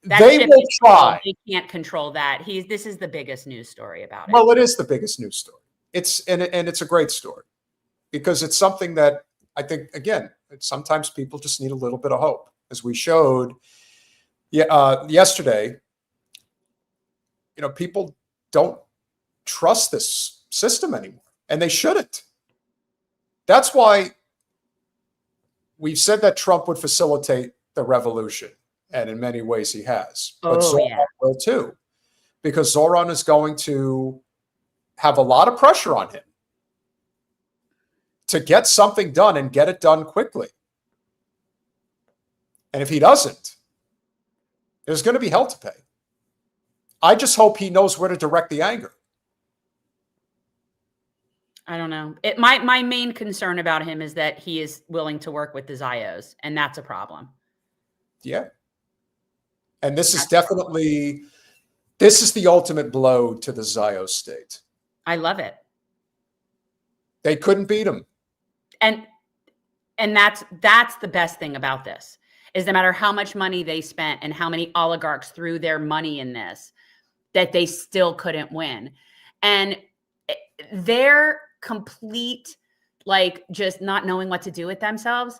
They will try. They can't control that. This is the biggest news story about it. Well, it is the biggest news story. It's a great story because it's something that I think, again, sometimes people just need a little bit of hope. As we showed yesterday, you know, people don't trust this system anymore, and they shouldn't. That's why we've said that Trump would facilitate the revolution, and in many ways he has. But Zohran will too, because Zohran is going to have a lot of pressure on him to get something done and get it done quickly. And if he doesn't, there's going to be hell to pay. I just hope he knows where to direct the anger. I don't know. My main concern about him is that he is willing to work with the Zios, and that's a problem. Yeah. And this is definitely, this is the ultimate blow to the Zio state. I love it. They couldn't beat him. And that's the best thing about this, is no matter how much money they spent and how many oligarchs threw their money in this, that they still couldn't win. And their complete, like, just not knowing what to do with themselves,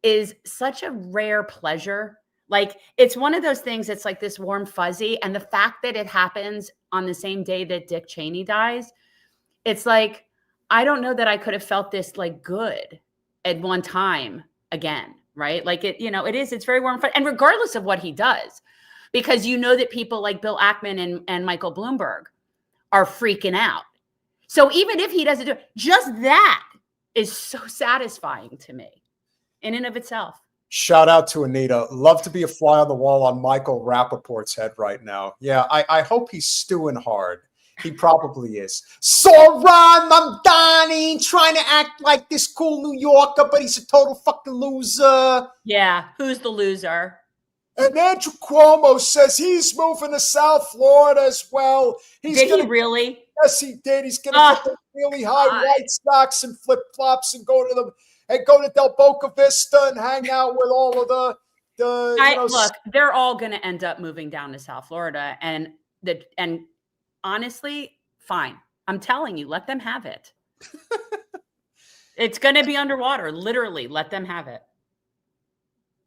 is such a rare pleasure. Like, it's one of those things, it's like this warm fuzzy. And the fact that it happens on the same day that Dick Cheney dies, it's like, I don't know that I could have felt this like good at one time again, right? Like it's very warm. And regardless of what he does, because you know that people like Bill Ackman and Michael Bloomberg are freaking out. So even if he doesn't do it, just that is so satisfying to me in and of itself. Shout out to Anita. Love to be a fly on the wall on Michael Rappaport's head right now. Yeah, I hope he's stewing hard. He probably is. Zohran Mamdani trying to act like this cool New Yorker, but he's a total fucking loser. Yeah, who's the loser? And Andrew Cuomo says he's moving to South Florida as well. Did he really? Yes, he did. He's going to get really high white socks and flip flops and go to Del Boca Vista and hang out with all of look, they're all going to end up moving down to South Florida, and honestly, fine. I'm telling you, let them have it. It's going to be underwater. Literally, let them have it.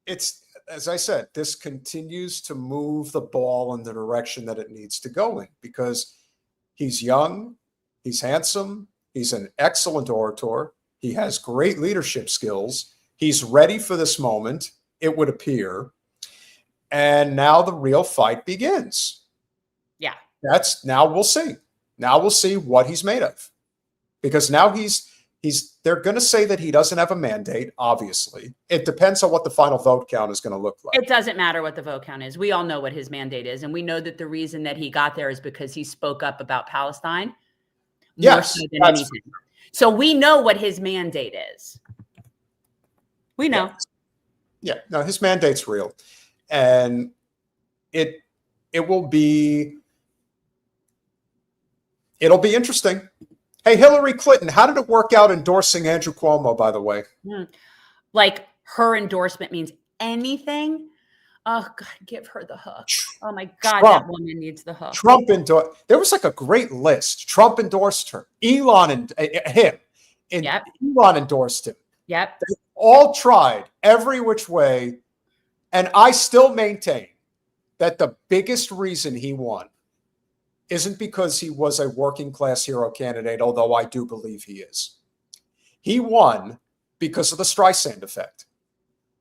It's, as I said, this continues to move the ball in the direction that it needs to go in, because he's young, he's handsome, he's an excellent orator, he has great leadership skills, he's ready for this moment, it would appear, and now the real fight begins. Yeah. Now we'll see. Now we'll see what he's made of, because now they're going to say that he doesn't have a mandate. Obviously, it depends on what the final vote count is going to look like. It doesn't matter what the vote count is. We all know what his mandate is, and we know that the reason that he got there is because he spoke up about Palestine. Yes, more so than anything. So we know what his mandate is. We know. Yeah, no, his mandate's real, and it will be. It'll be interesting. Hey, Hillary Clinton, how did it work out endorsing Andrew Cuomo, by the way? Like, her endorsement means anything? Oh, God, give her the hook. Oh, my God, that woman needs the hook. Trump endorsed. There was like a great list. Trump endorsed her. Elon and him. Yep. Elon endorsed him. Yep. They all tried every which way. And I still maintain that the biggest reason he won isn't because he was a working class hero candidate, although I do believe he is. He won because of the Streisand effect.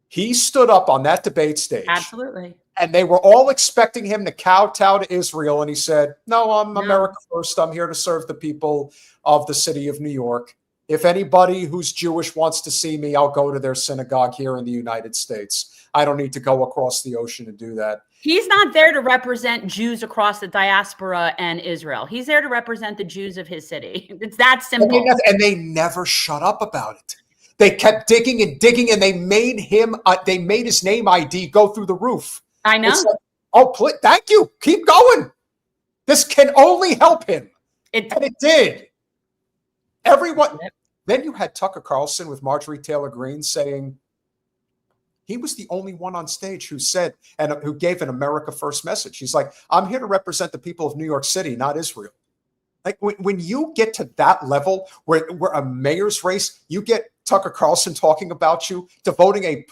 He stood up on that debate stage. Absolutely. And they were all expecting him to kowtow to Israel. And he said, no, I'm America first. I'm here to serve the people of the city of New York. If anybody who's Jewish wants to see me, I'll go to their synagogue here in the United States. I don't need to go across the ocean to do that. He's not there to represent Jews across the diaspora and Israel. He's there to represent the Jews of his city. It's that simple. And they never shut up about it. They kept digging and digging, and they made his name ID go through the roof. I know. Like, oh, thank you. Keep going. This can only help him. And it did. Everyone. Yep. Then you had Tucker Carlson with Marjorie Taylor Greene saying, he was the only one on stage who said, and who gave an America First message. He's like, I'm here to represent the people of New York City, not Israel. Like when you get to that level where a mayor's race, you get Tucker Carlson talking about you, devoting a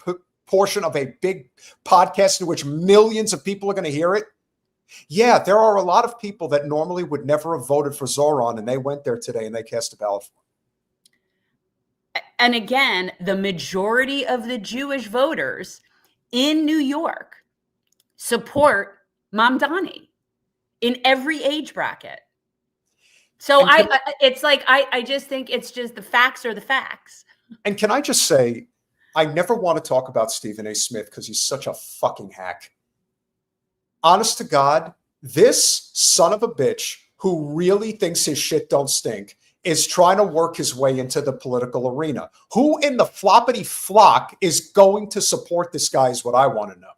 portion of a big podcast in which millions of people are going to hear it. Yeah, there are a lot of people that normally would never have voted for Zohran, and they went there today and they cast a ballot for him. And again, the majority of the Jewish voters in New York support Mamdani in every age bracket. So I just think it's just the facts are the facts. And can I just say, I never want to talk about Stephen A. Smith because he's such a fucking hack. Honest to God, this son of a bitch who really thinks his shit don't stink is trying to work his way into the political arena. Who in the floppity flock is going to support this guy is what I want to know.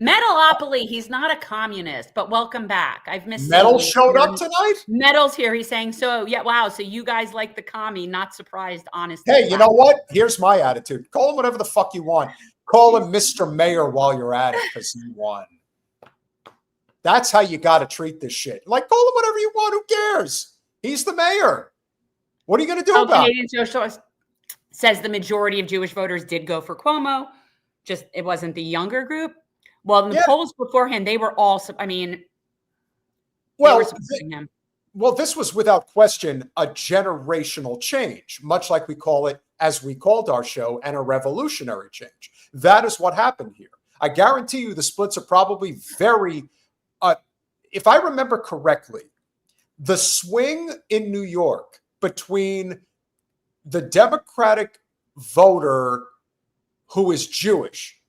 Metalopoly, he's not a communist, but welcome back. I've missed Metal showed up tonight? Metal's here. He's saying, so yeah, wow. So you guys like the commie, not surprised, honestly. Hey, you know what? Here's my attitude. Call him whatever the fuck you want. Call him Mr. Mayor while you're at it because he won. That's how you got to treat this shit. Like, call him whatever you want. Who cares? He's the mayor. What are you going to do about it? Canadian Socialist says the majority of Jewish voters did go for Cuomo. just it wasn't the younger group. Well, in the Yeah. polls beforehand, they were all, I mean, they Well, were supporting him. Well, this was without question a generational change, much like we call it, as we called our show, and a revolutionary change. That is what happened here. I guarantee you the splits are probably very, if I remember correctly, the swing in New York between the Democratic voter who is Jewish,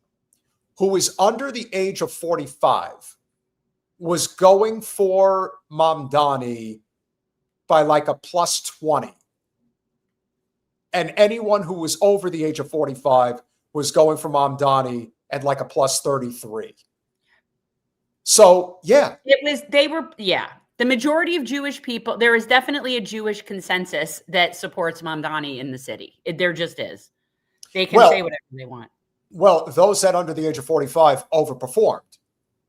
who is under the age of 45, was going for Mamdani by like a plus 20. And anyone who was over the age of 45 was going for Mamdani at like a plus 33. So, yeah. The majority of Jewish people, there is definitely a Jewish consensus that supports Mamdani in the city. There just is. They can say whatever they want. Well, those that under the age of 45 overperformed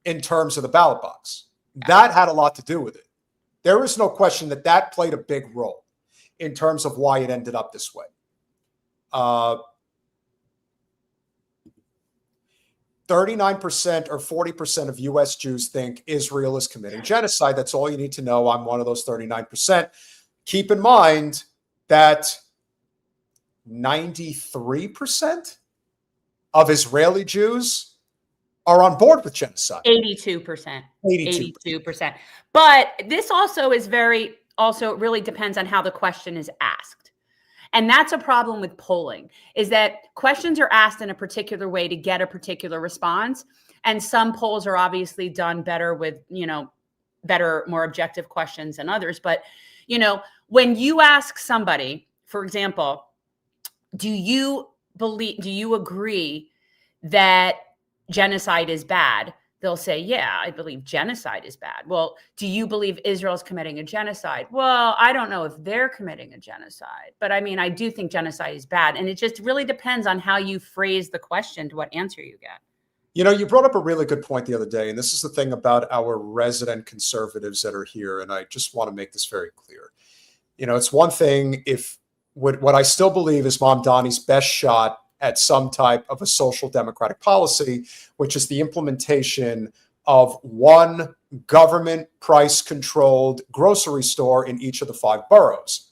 in terms of the ballot box. That had a lot to do with it. There is no question that that played a big role in terms of why it ended up this way. 39% or 40% of U.S. Jews think Israel is committing genocide. That's all you need to know. I'm one of those 39%. Keep in mind that 93% of Israeli Jews are on board with genocide. 82%. 82%. But this also is it really depends on how the question is asked. And that's a problem with polling, is that questions are asked in a particular way to get a particular response. And some polls are obviously done better with, better, more objective questions than others. But, when you ask somebody, for example, do you agree that genocide is bad? They'll say, yeah, I believe genocide is bad. Well, do you believe Israel's committing a genocide? Well, I don't know if they're committing a genocide, but I mean, I do think genocide is bad. And it just really depends on how you phrase the question to what answer you get. You brought up a really good point the other day, and this is the thing about our resident conservatives that are here, and I just want to make this very clear. It's one thing if what I still believe is Mamdani's best shot at some type of a social democratic policy, which is the implementation of one government price-controlled grocery store in each of the 5 boroughs.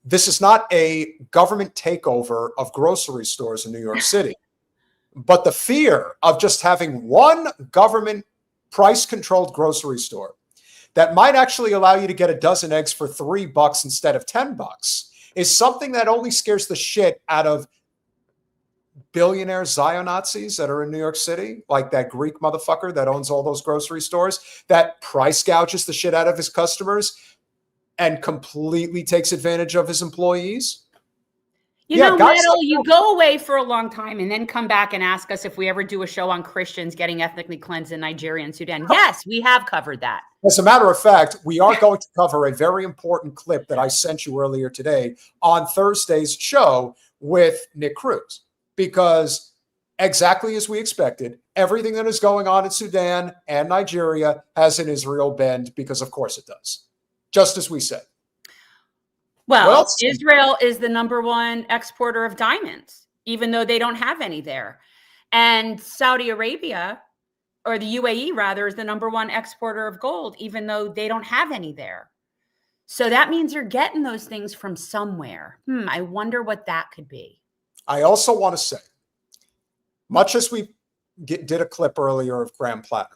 This is not a government takeover of grocery stores in New York City, but the fear of just having one government price-controlled grocery store that might actually allow you to get a dozen eggs for $3 instead of $10 is something that only scares the shit out of billionaire Zionists that are in New York City, like that Greek motherfucker that owns all those grocery stores, that price gouges the shit out of his customers and completely takes advantage of his employees. Metal, you go away for a long time and then come back and ask us if we ever do a show on Christians getting ethnically cleansed in Nigeria and Sudan. Yes, we have covered that. As a matter of fact, we are going to cover a very important clip that I sent you earlier today on Thursday's show with Nick Cruz, because exactly as we expected, everything that is going on in Sudan and Nigeria has an Israel bend, because of course it does, just as we said. Well, Israel is the #1 exporter of diamonds, even though they don't have any there. And Saudi Arabia, or the UAE rather, is the #1 exporter of gold, even though they don't have any there. So that means you're getting those things from somewhere. I wonder what that could be. I also want to say, much as we did a clip earlier of Graham Platter,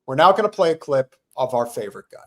we're now going to play a clip of our favorite guy.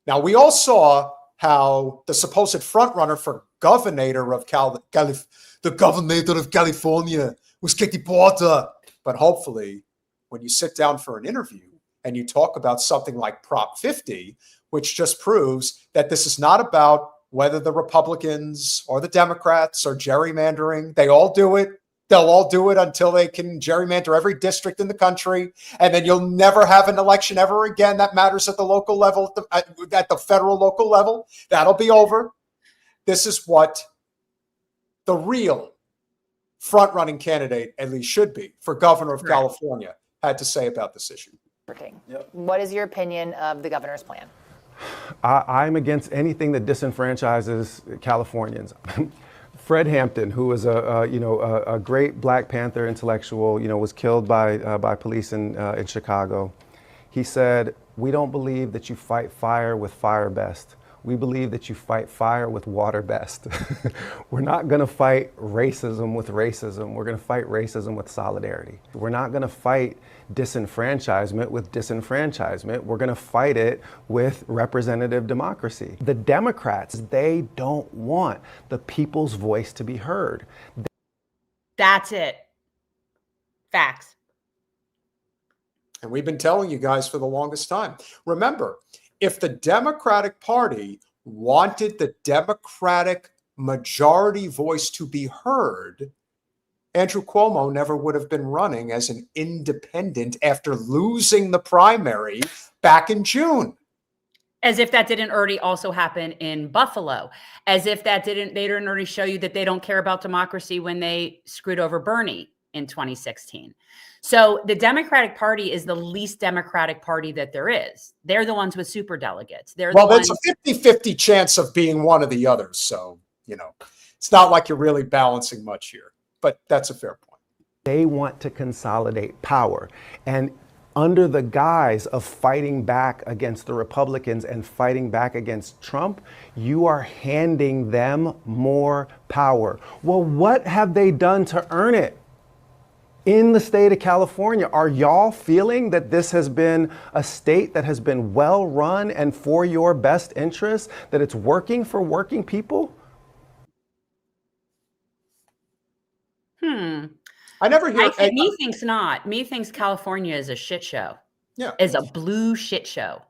Now, we all saw how the supposed frontrunner for governor of the governor of California was kicked deported. But hopefully, when you sit down for an interview and you talk about something like Prop 50, which just proves that this is not about whether the Republicans or the Democrats are gerrymandering. They all do it. They'll all do it until they can gerrymander every district in the country. And then you'll never have an election ever again that matters at the local level, at the federal local level. That'll be over. This is what the real front-running candidate, at least should be, for governor of California, had to say about this issue. Yep. What is your opinion of the governor's plan? I'm against anything that disenfranchises Californians. Fred Hampton, who was a great Black Panther intellectual, was killed by police in Chicago. He said, "We don't believe that you fight fire with fire best. We believe that you fight fire with water best." We're not going to fight racism with racism. We're going to fight racism with solidarity. We're not going to fight disenfranchisement with disenfranchisement. We're going to fight it with representative democracy. The Democrats, they don't want the people's voice to be heard. That's it. Facts. And we've been telling you guys for the longest time. Remember, if the Democratic Party wanted the Democratic majority voice to be heard, Andrew Cuomo never would have been running as an independent after losing the primary back in June. As if that didn't already also happen in Buffalo. As if they didn't already show you that they don't care about democracy when they screwed over Bernie in 2016. So the Democratic Party is the least Democratic party that there is. They're the ones with super delegates. Well, there's a 50-50 chance of being one of the others. So, it's not like you're really balancing much here. But that's a fair point. They want to consolidate power. And under the guise of fighting back against the Republicans and fighting back against Trump, you are handing them more power. Well, what have they done to earn it? In the state of California, are y'all feeling that this has been a state that has been well run and for your best interest, that it's working for working people? I never hear. Me thinks not. Me thinks California is a shit show. Yeah. Is a blue shit show.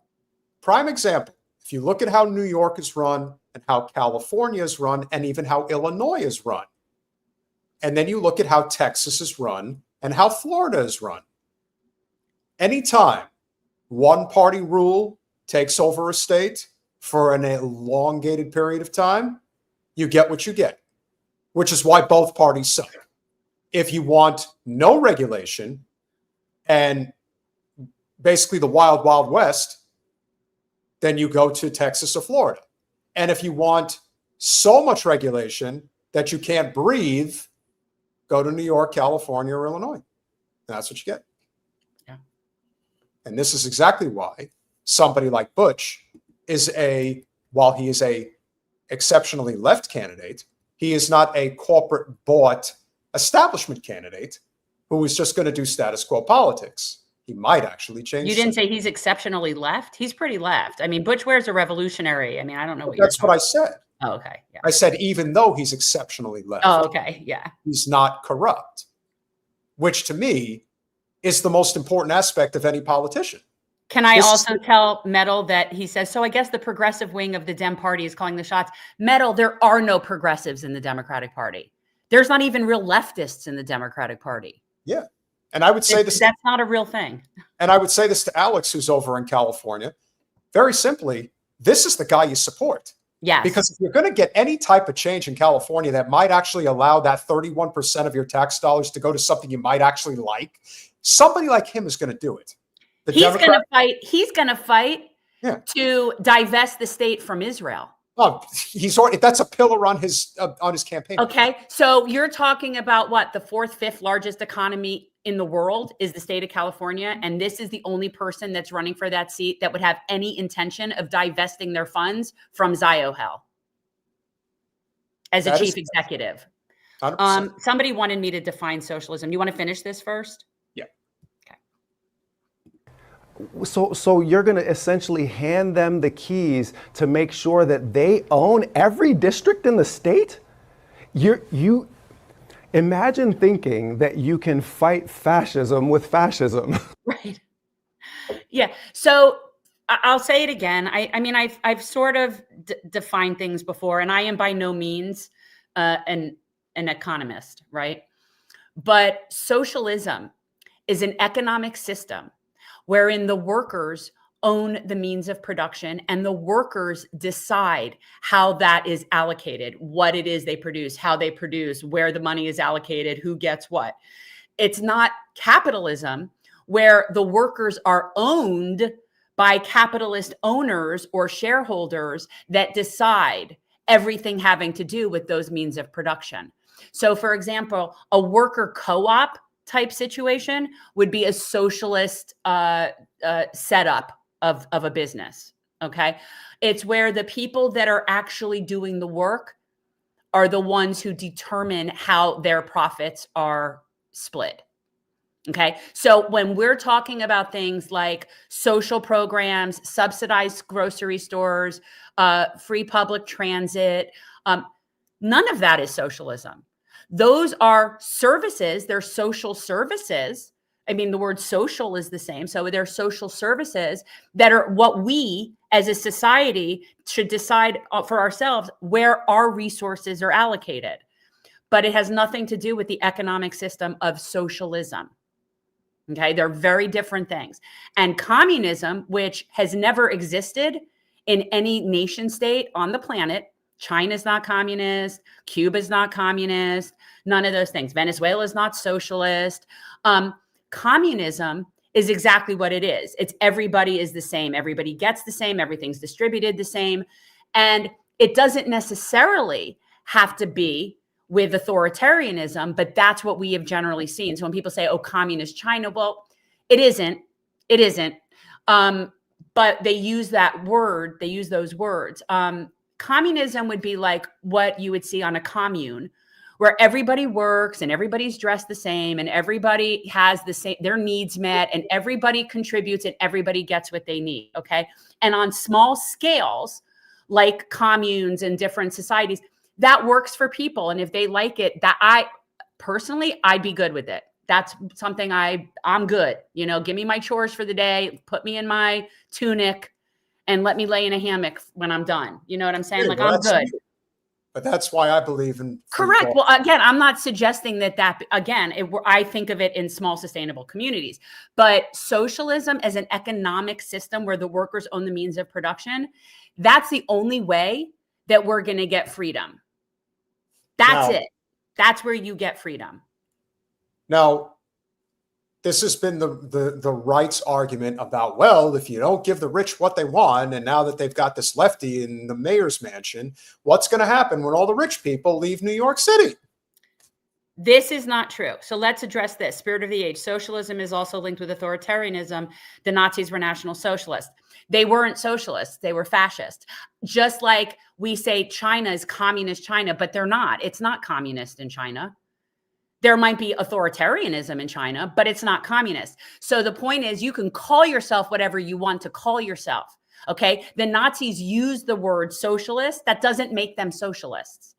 Prime example. If you look at how New York is run and how California is run and even how Illinois is run, and then you look at how Texas is run and how Florida is run. Anytime one party rule takes over a state for an elongated period of time, you get what you get, which is why both parties suck. If you want no regulation and basically the wild, wild west, then you go to Texas or Florida. And if you want so much regulation that you can't breathe, go to New York, California, or Illinois. And that's what you get. Yeah. And this is exactly why somebody like Butch while he is a exceptionally left candidate, he is not a corporate bought establishment candidate who is just going to do status quo politics. He might actually change. You didn't say he's exceptionally left? He's pretty left. I mean, Butch Ware's a revolutionary. I mean, I don't know what That's what I said. Oh, okay. Yeah. I said, even though he's exceptionally left. Oh, okay. Yeah. He's not corrupt, which to me is the most important aspect of any politician. Can I also tell Metal that he says, so I guess the progressive wing of the Dem Party is calling the shots. Metal, there are no progressives in the Democratic Party. There's not even real leftists in the Democratic Party. Yeah. And I would say this. That's not a real thing. And I would say this to Alex, who's over in California. Very simply, this is the guy you support. Yes. Because if you're going to get any type of change in California that might actually allow that 31% of your tax dollars to go to something you might actually like, somebody like him is going to do it. He's going to fight to divest the state from Israel. Oh, that's a pillar on his campaign. Okay. So you're talking about what? The fourth, fifth largest economy in the world is the state of California. And this is the only person that's running for that seat that would have any intention of divesting their funds from Ziohel as a chief executive. 100%. Somebody wanted me to define socialism. You want to finish this first? Yeah. Okay. So you're going to essentially hand them the keys to make sure that they own every district in the state? You imagine thinking that you can fight fascism with fascism. Right. Yeah. So I'll say it again. I mean, I've sort of defined things before, and I am by no means an economist, right? But socialism is an economic system wherein the workers own the means of production and the workers decide how that is allocated, what it is they produce, how they produce, where the money is allocated, who gets what. It's not capitalism where the workers are owned by capitalist owners or shareholders that decide everything having to do with those means of production. So, for example, a worker co-op type situation would be a socialist setup of a business. Okay. It's where the people that are actually doing the work are the ones who determine how their profits are split. Okay. So when we're talking about things like social programs, subsidized grocery stores, free public transit, none of that is socialism. Those are services. They're social services. I mean, the word social is the same. So they're social services that are what we as a society should decide for ourselves where our resources are allocated. But it has nothing to do with the economic system of socialism. Okay, they're very different things. And communism, which has never existed in any nation state on the planet, China's not communist, Cuba's not communist, none of those things. Venezuela's not socialist. Communism is exactly what it is. It's everybody is the same. Everybody gets the same. Everything's distributed the same. And it doesn't necessarily have to be with authoritarianism, but that's what we have generally seen. So when people say, oh, communist China, well, it isn't. It isn't. But they use that word. They use those words. Communism would be like what you would see on a commune, where everybody works and everybody's dressed the same and everybody has the same, their needs met, and everybody contributes and everybody gets what they need. Okay. And on small scales, like communes and different societies, that works for people. And if they like it, that I'd be good with it. That's something I'm good. You know, give me my chores for the day, put me in my tunic and let me lay in a hammock when I'm done. You know what I'm saying? Yeah, like, I'm good. But that's why I believe in correct. Well, again, I'm not suggesting that I think of it in small sustainable communities, but socialism as an economic system where the workers own the means of production, that's the only way that we're going to get freedom. That's it. That's where you get freedom. Now, this has been the right's argument about, well, if you don't give the rich what they want, and now that they've got this lefty in the mayor's mansion, what's going to happen when all the rich people leave New York City? This is not true. So let's address this. Spirit of the age. Socialism is also linked with authoritarianism. The Nazis were National Socialists. They weren't socialists. They were fascist. Just like we say China is communist China, but they're not. It's not communist in China. There might be authoritarianism in China, but it's not communist. So the point is, you can call yourself whatever you want to call yourself. Okay. The Nazis used the word socialist. That doesn't make them socialists.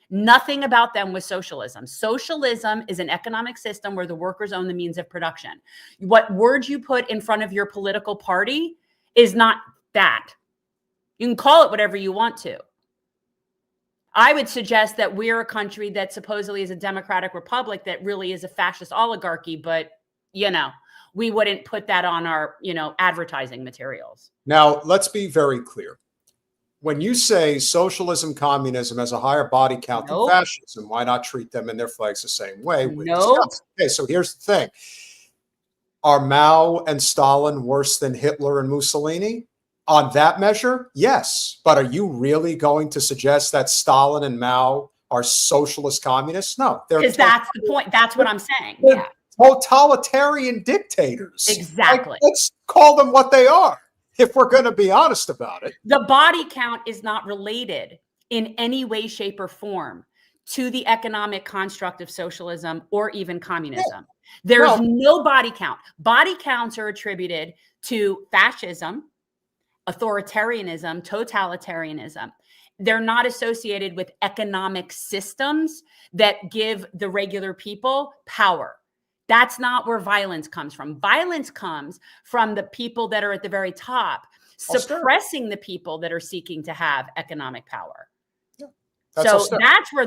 Nothing about them was socialism. Socialism is an economic system where the workers own the means of production. What word you put in front of your political party is not that. You can call it whatever you want to. I would suggest that we're a country that supposedly is a democratic republic that really is a fascist oligarchy, but, you know, we wouldn't put that on our, advertising materials. Now, let's be very clear. When you say socialism, communism has a higher body count than fascism, why not treat them and their flags the same way? Okay, so here's the thing. Are Mao and Stalin worse than Hitler and Mussolini? On that measure, yes. But are you really going to suggest that Stalin and Mao are socialist communists? No. Because that's the point. That's what I'm saying. Yeah. Totalitarian dictators. Exactly. Let's call them what they are, if we're going to be honest about it. The body count is not related in any way, shape, or form to the economic construct of socialism or even communism. Yeah. There's no body count. Body counts are attributed to fascism, authoritarianism, totalitarianism. They're not associated with economic systems that give the regular people power. That's not where violence comes from. Violence comes from the people that are at the very top, suppressing the people that are seeking to have economic power. Yeah. That's where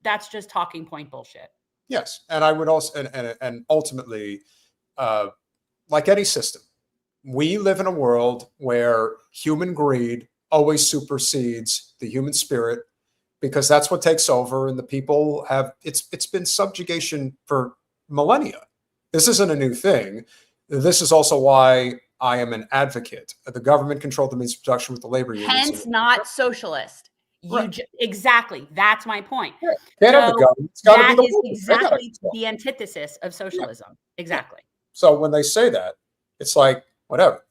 that's just talking point bullshit. Yes. And I would also, and ultimately, like any system, we live in a world where human greed always supersedes the human spirit, because that's what takes over, and the people have, it's been subjugation for millennia. This isn't a new thing. This is also why I am an advocate. The government controlled the means of production with the labor unions. Hence, not socialist. Exactly. That's my point. Right. Can't have the government. It's got to be the is exactly the antithesis of socialism. Yeah. Exactly. So when they say that, it's like, whatever.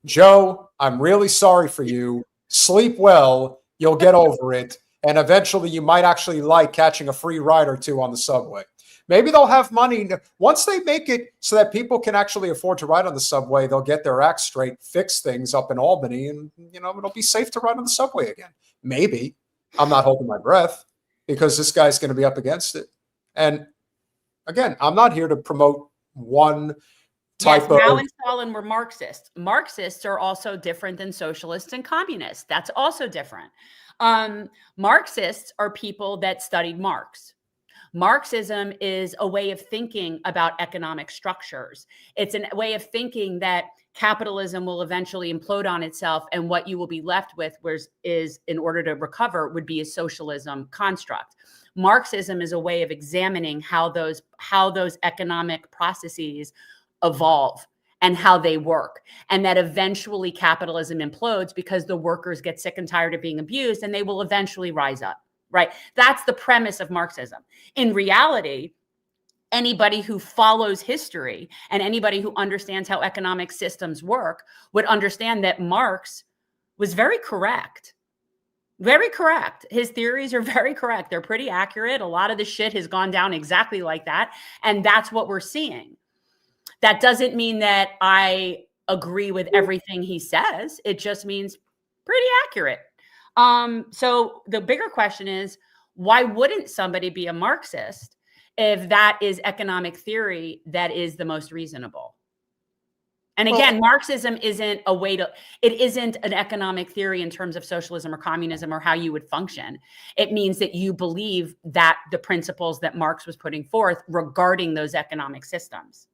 Joe, I'm really sorry for you. Sleep well. You'll get over it. And eventually you might actually like catching a free ride or two on the subway. Maybe they'll have money. Once they make it so that people can actually afford to ride on the subway, they'll get their act straight, fix things up in Albany, and, it'll be safe to ride on the subway again. Maybe. I'm not holding my breath because this guy's going to be up against it. And again, I'm not here to promote one type of... Mao and Stalin were Marxists. Marxists are also different than socialists and communists. That's also different. Marxists are people that studied Marx. Marxism is a way of thinking about economic structures. It's a way of thinking that capitalism will eventually implode on itself, and what you will be left with is, in order to recover, would be a socialism construct. Marxism is a way of examining how those economic processes evolve and how they work, and that eventually capitalism implodes because the workers get sick and tired of being abused, and they will eventually rise up. Right? That's the premise of Marxism. In reality, anybody who follows history and anybody who understands how economic systems work would understand that Marx was very correct. Very correct. His theories are very correct. They're pretty accurate. A lot of the shit has gone down exactly like that. And that's what we're seeing. That doesn't mean that I agree with everything he says. It just means pretty accurate. So the bigger question is, why wouldn't somebody be a Marxist if that is economic theory that is the most reasonable? And again, Marxism isn't it isn't an economic theory in terms of socialism or communism or how you would function. It means that you believe that the principles that Marx was putting forth regarding those economic systems.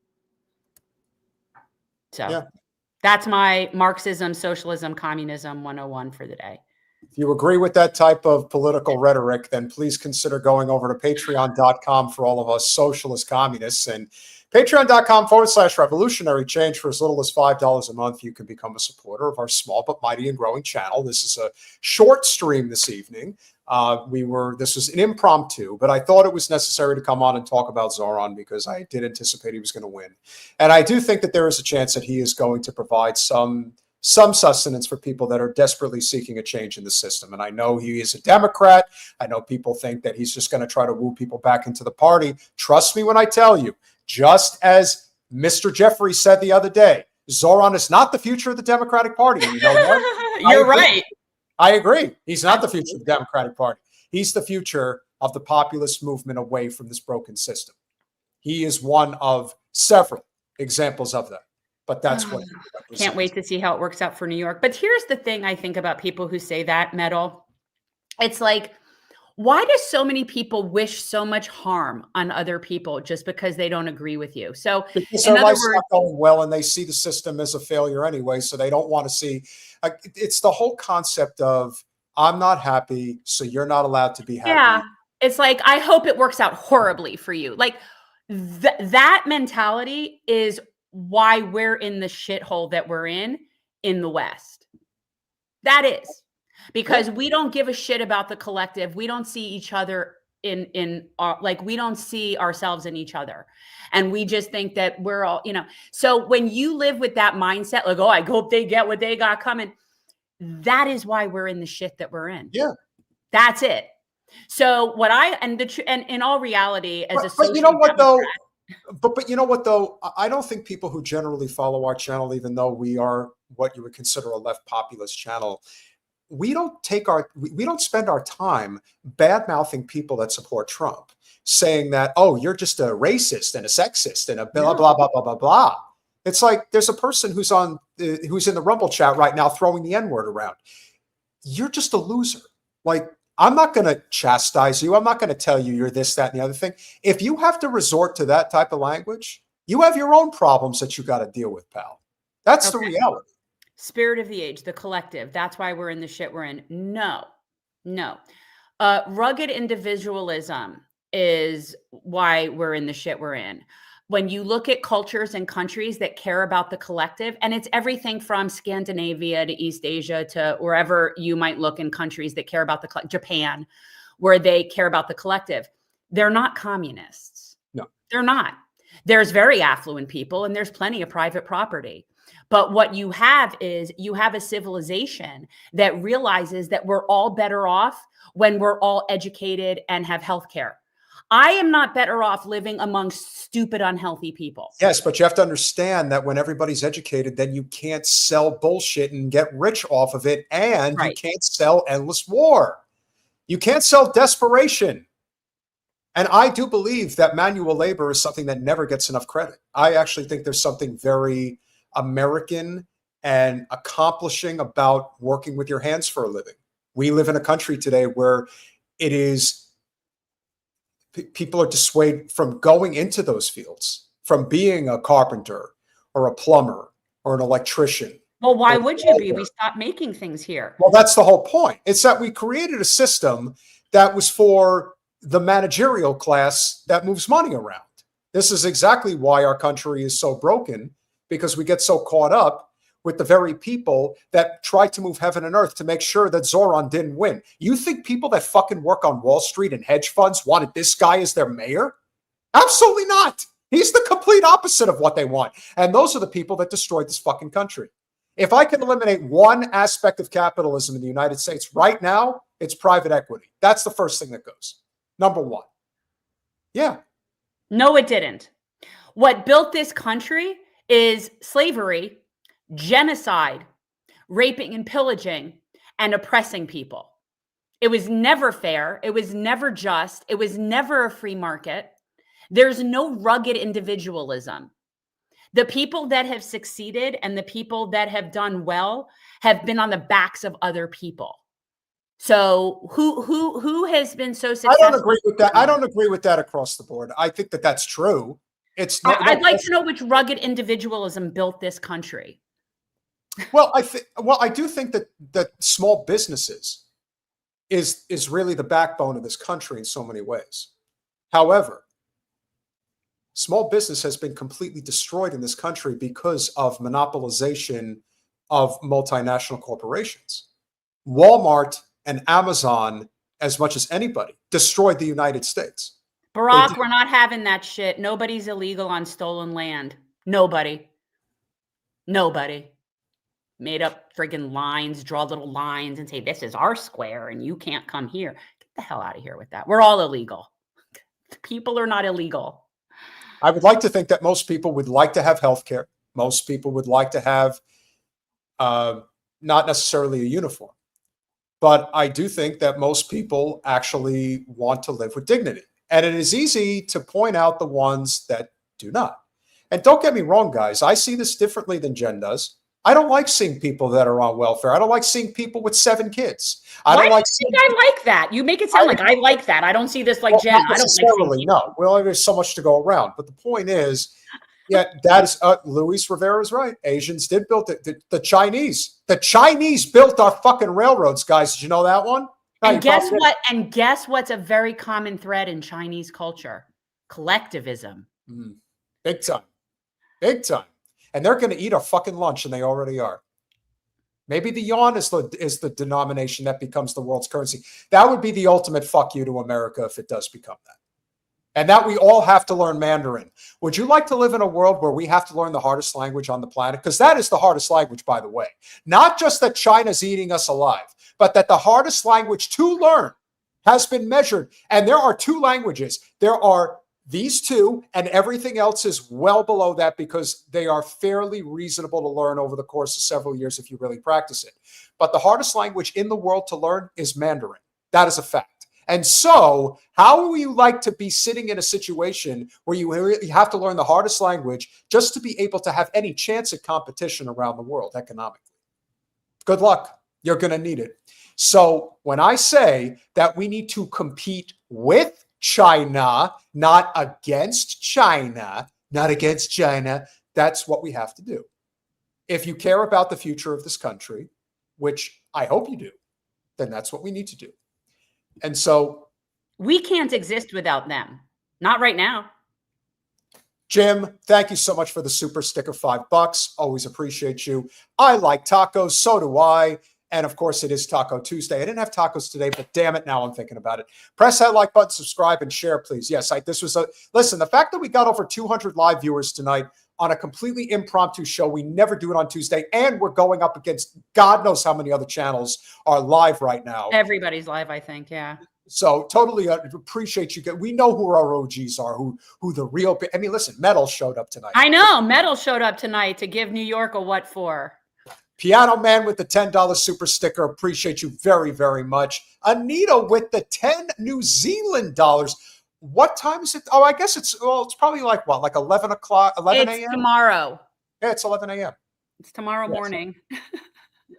So that's my Marxism, socialism, communism 101 for the day. If you agree with that type of political rhetoric, then please consider going over to patreon.com for all of us socialist communists, and patreon.com/revolutionary change. For as little as $5 a month, you can become a supporter of our small but mighty and growing channel. This is a short stream this evening. This was an impromptu, but I thought it was necessary to come on and talk about Zohran because I did anticipate he was going to win. And I do think that there is a chance that he is going to provide some sustenance for people that are desperately seeking a change in the system. And I know he is a Democrat. I know people think that he's just going to try to woo people back into the party. Trust me when I tell you, just as Mr. Jeffrey said the other day, Zohran is not the future of the Democratic Party. And you know what? You're right. I agree. He's not the future of the Democratic Party. He's the future of the populist movement away from this broken system. He is one of several examples of that. But that's what he represents. Can't wait to see how it works out for New York. But here's the thing I think about people who say that, Metal. It's like, why do so many people wish so much harm on other people just because they don't agree with you? So because their life's not going well and they see the system as a failure anyway, so they don't want to see. It's the whole concept of, I'm not happy, so you're not allowed to be happy. Yeah, it's like, I hope it works out horribly for you. Like that mentality is why we're in the shithole that we're in the West. That is because we don't give a shit about the collective. We don't see each other in our, like, we don't see ourselves in each other. And we just think that we're all, so when you live with that mindset, like, oh, I hope they get what they got coming. That is why we're in the shit that we're in. Yeah. That's it. So what and in all reality, as a social but you know what Democrat, though? But you know what, though? I don't think people who generally follow our channel, even though we are what you would consider a left populist channel, we don't spend our time bad-mouthing people that support Trump, saying that, oh, you're just a racist and a sexist and a blah, blah, blah, blah, blah, blah. It's like there's a person who's in the Rumble chat right now throwing the N-word around. You're just a loser. Like, I'm not going to chastise you. I'm not going to tell you you're this, that, and the other thing. If you have to resort to that type of language, you have your own problems that you got to deal with, pal. That's the reality. Spirit of the age, the collective. That's why we're in the shit we're in. No. Rugged individualism is why we're in the shit we're in. when you look at cultures and countries that care about the collective, and it's everything from Scandinavia to East Asia to wherever you might look in countries that care about the Japan, where they care about the collective, they're not communists. No, they're not. There's very affluent people and there's plenty of private property. But what you have is you have a civilization that realizes that we're all better off when we're all educated and have health care. I am not better off living amongst stupid, unhealthy people. Yes, but you have to understand that when everybody's educated, then you can't sell bullshit and get rich off of it. And you can't sell endless war. You can't sell desperation. And I do believe that manual labor is something that never gets enough credit. I actually think there's something very American and accomplishing about working with your hands for a living. We live in a country today where it is, people are dissuaded from going into those fields, from being a carpenter or a plumber or an electrician. Well, why would you be? We stopped making things here. Well, that's the whole point. It's that we created a system that was for the managerial class that moves money around. This is exactly why our country is so broken, because we get so caught up with the very people that tried to move heaven and earth to make sure that Zohran didn't win. You think people that fucking work on Wall Street and hedge funds wanted this guy as their mayor? Absolutely not. He's the complete opposite of what they want. And those are the people that destroyed this fucking country. If I can eliminate one aspect of capitalism in the United States right now, it's private equity. That's the first thing that goes. Number one. Yeah. No, it didn't. What built this country is slavery, genocide, raping and pillaging, and oppressing people. It was never fair. It was never just. It was never a free market. There's no rugged individualism. The people that have succeeded and the people that have done well have been on the backs of other people. So who has been so successful? I don't agree with that. I don't agree with that across the board. I think that that's true. It's not, I'd like to know which rugged individualism built this country. Well, I do think that small businesses is really the backbone of this country in so many ways. However, small business has been completely destroyed in this country because of monopolization of multinational corporations. Walmart and Amazon, as much as anybody, destroyed the United States. Barack, we're not having that shit. Nobody's illegal on stolen land. Nobody. Made up friggin' lines, draw little lines and say, this is our square and you can't come here. Get the hell out of here with that. We're all illegal. People are not illegal. I would like to think that most people would like to have health care. Most people would like to have not necessarily a uniform. But I do think that most people actually want to live with dignity. And it is easy to point out the ones that do not. And don't get me wrong, guys. I see this differently than Jen does. I don't like seeing people that are on welfare. I don't like seeing people with 7 kids. I don't like seeing. I like that. You make it sound like I like that. I don't see this like Jen. Not necessarily, no. Well, there's so much to go around. But the point is, yeah, that is Luis Rivera is right. Asians did build it. The Chinese built our fucking railroads, guys. Did you know that one? And guess what? And guess what's a very common thread in Chinese culture? Collectivism. Big time. Big time. And they're going to eat our fucking lunch, and they already are. Maybe the yuan is the denomination that becomes the world's currency. That would be the ultimate fuck you to America if it does become that. And that we all have to learn Mandarin. Would you like to live in a world where we have to learn the hardest language on the planet? Because that is the hardest language, by the way. Not just that China's eating us alive, but that the hardest language to learn has been measured. And there are 2 languages. There are these 2, and everything else is well below that because they are fairly reasonable to learn over the course of several years if you really practice it. But the hardest language in the world to learn is Mandarin. That is a fact. And so how would you like to be sitting in a situation where you have to learn the hardest language just to be able to have any chance at competition around the world economically? Good luck. You're going to need it. So when I say that we need to compete with China, not against China, that's what we have to do. If you care about the future of this country, which I hope you do, then that's what we need to do. And so we can't exist without them. Not right now. Jim, thank you so much for the super sticker, $5. Always appreciate you. I like tacos. So do I. And of course, it is Taco Tuesday. I didn't have tacos today, but damn it, now I'm thinking about it. Press that like button, subscribe, and share, please. Yes, listen, the fact that we got over 200 live viewers tonight on a completely impromptu show, we never do it on Tuesday, and we're going up against God knows how many other channels are live right now. Everybody's live, I think, yeah. So totally appreciate you. We know who our OGs are, who the real, I mean, listen, Metal showed up tonight. I know, Metal showed up tonight to give New York a what for. Piano Man with the $10 super sticker. Appreciate you very, very much. Anita with the 10 New Zealand dollars. What time is it? Oh, I guess it's probably like what, like 11 o'clock, 11 a.m.? It's tomorrow. Yeah, it's 11 a.m. It's tomorrow morning.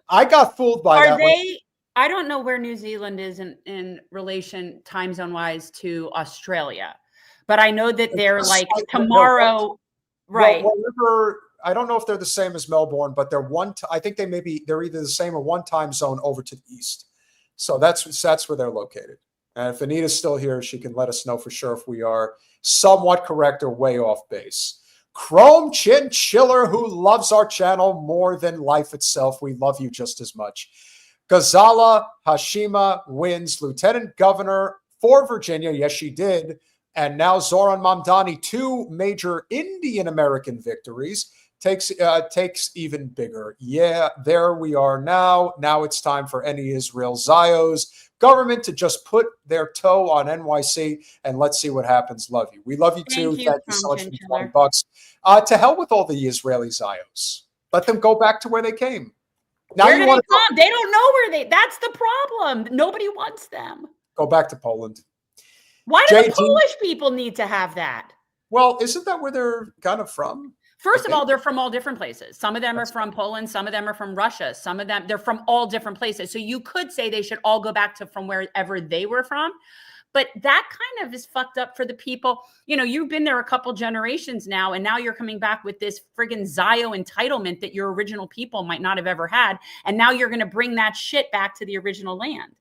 I got fooled by that. I don't know where New Zealand is in relation time zone wise to Australia, but I know that they're like tomorrow, right? Well, I don't know if they're the same as Melbourne, but they're I think they're either the same or one time zone over to the east. So that's where they're located. And if Anita's still here, she can let us know for sure if we are somewhat correct or way off base. Chrome Chin Chiller, who loves our channel more than life itself. We love you just as much. Ghazala Hashima wins Lieutenant Governor for Virginia. Yes, she did. And now Zohran Mamdani, 2 major Indian American victories, takes even bigger. Yeah, there we are now. Now it's time for any Israel Zios government to just put their toe on NYC and let's see what happens. Love you. We love you too. Thank you so much for the $20. To hell with all the Israeli Zios. Let them go back to where they came. Now where do they come? They don't know where that's the problem. Nobody wants them. Go back to Poland. Why do the Polish people need to have that? Well, isn't that where they're kind of from? First of all, they're from all different places. Some of them are from Poland. Some of them are from Russia. Some of them, they're from all different places. So you could say they should all go back to from wherever they were from. But that kind of is fucked up for the people. You know, you've been there a couple generations now, and now you're coming back with this friggin' Zio entitlement that your original people might not have ever had. And now you're going to bring that shit back to the original land.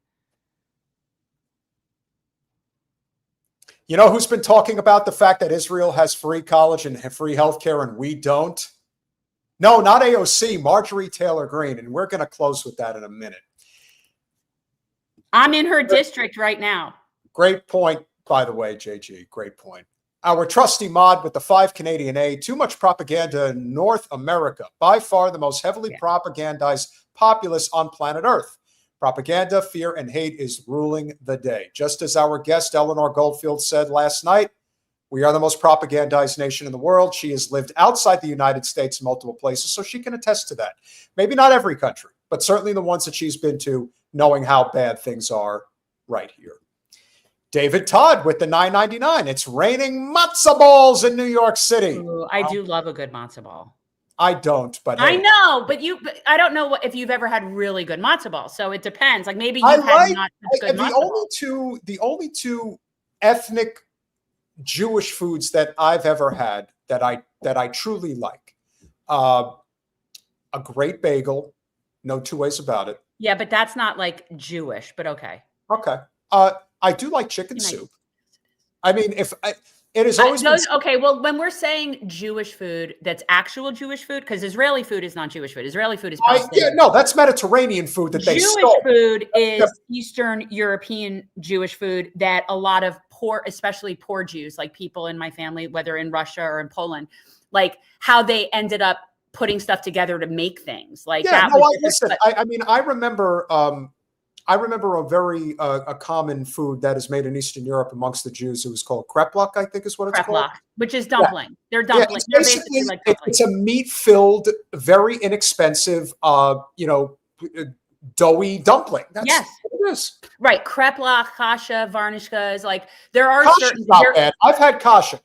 You know who's been talking about the fact that Israel has free college and free healthcare and we don't? No, not AOC, Marjorie Taylor Greene. And we're going to close with that in a minute. I'm in her district right now. Great point, by the way, JG. Great point. Our trusty mod with the 5 Canadian aid. Too much propaganda in North America. By far the most heavily propagandized populace on planet Earth. Propaganda, fear, and hate is ruling the day. Just as our guest, Eleanor Goldfield, said last night, we are the most propagandized nation in the world. She has lived outside the United States in multiple places, so she can attest to that. Maybe not every country, but certainly the ones that she's been to, knowing how bad things are right here. David Todd with the $9.99. It's raining matzo balls in New York City. Ooh, I do love a good matzo ball. I don't, but I know, but I don't know if you've ever had really good matzo balls. So it depends. Like maybe you've had not good matzo balls. The only two ethnic Jewish foods that I've ever had that I truly like, a great bagel, no two ways about it. Yeah, but that's not like Jewish, but okay. Okay. I do like chicken soup. I mean, it has always been... Okay, well, when we're saying Jewish food, that's actual Jewish food, because Israeli food is not Jewish food. Israeli food is Palestinian. No, that's Mediterranean food that they stole. Jewish food is Eastern European Jewish food that a lot of poor, especially poor Jews, like people in my family, whether in Russia or in Poland, like how they ended up putting stuff together to make things. Like that. Listen, I mean, I remember a very common food that is made in Eastern Europe amongst the Jews. It was called kreplach, I think is what it's called. Which is dumpling. Yeah. They're dumplings. Yeah, it's basically like dumplings. It's a meat-filled, very inexpensive, doughy dumpling. That's what it is. Right. Kreplach, kasha, varnishka is like, there are Kasha's certain... not bad. I've had kasha.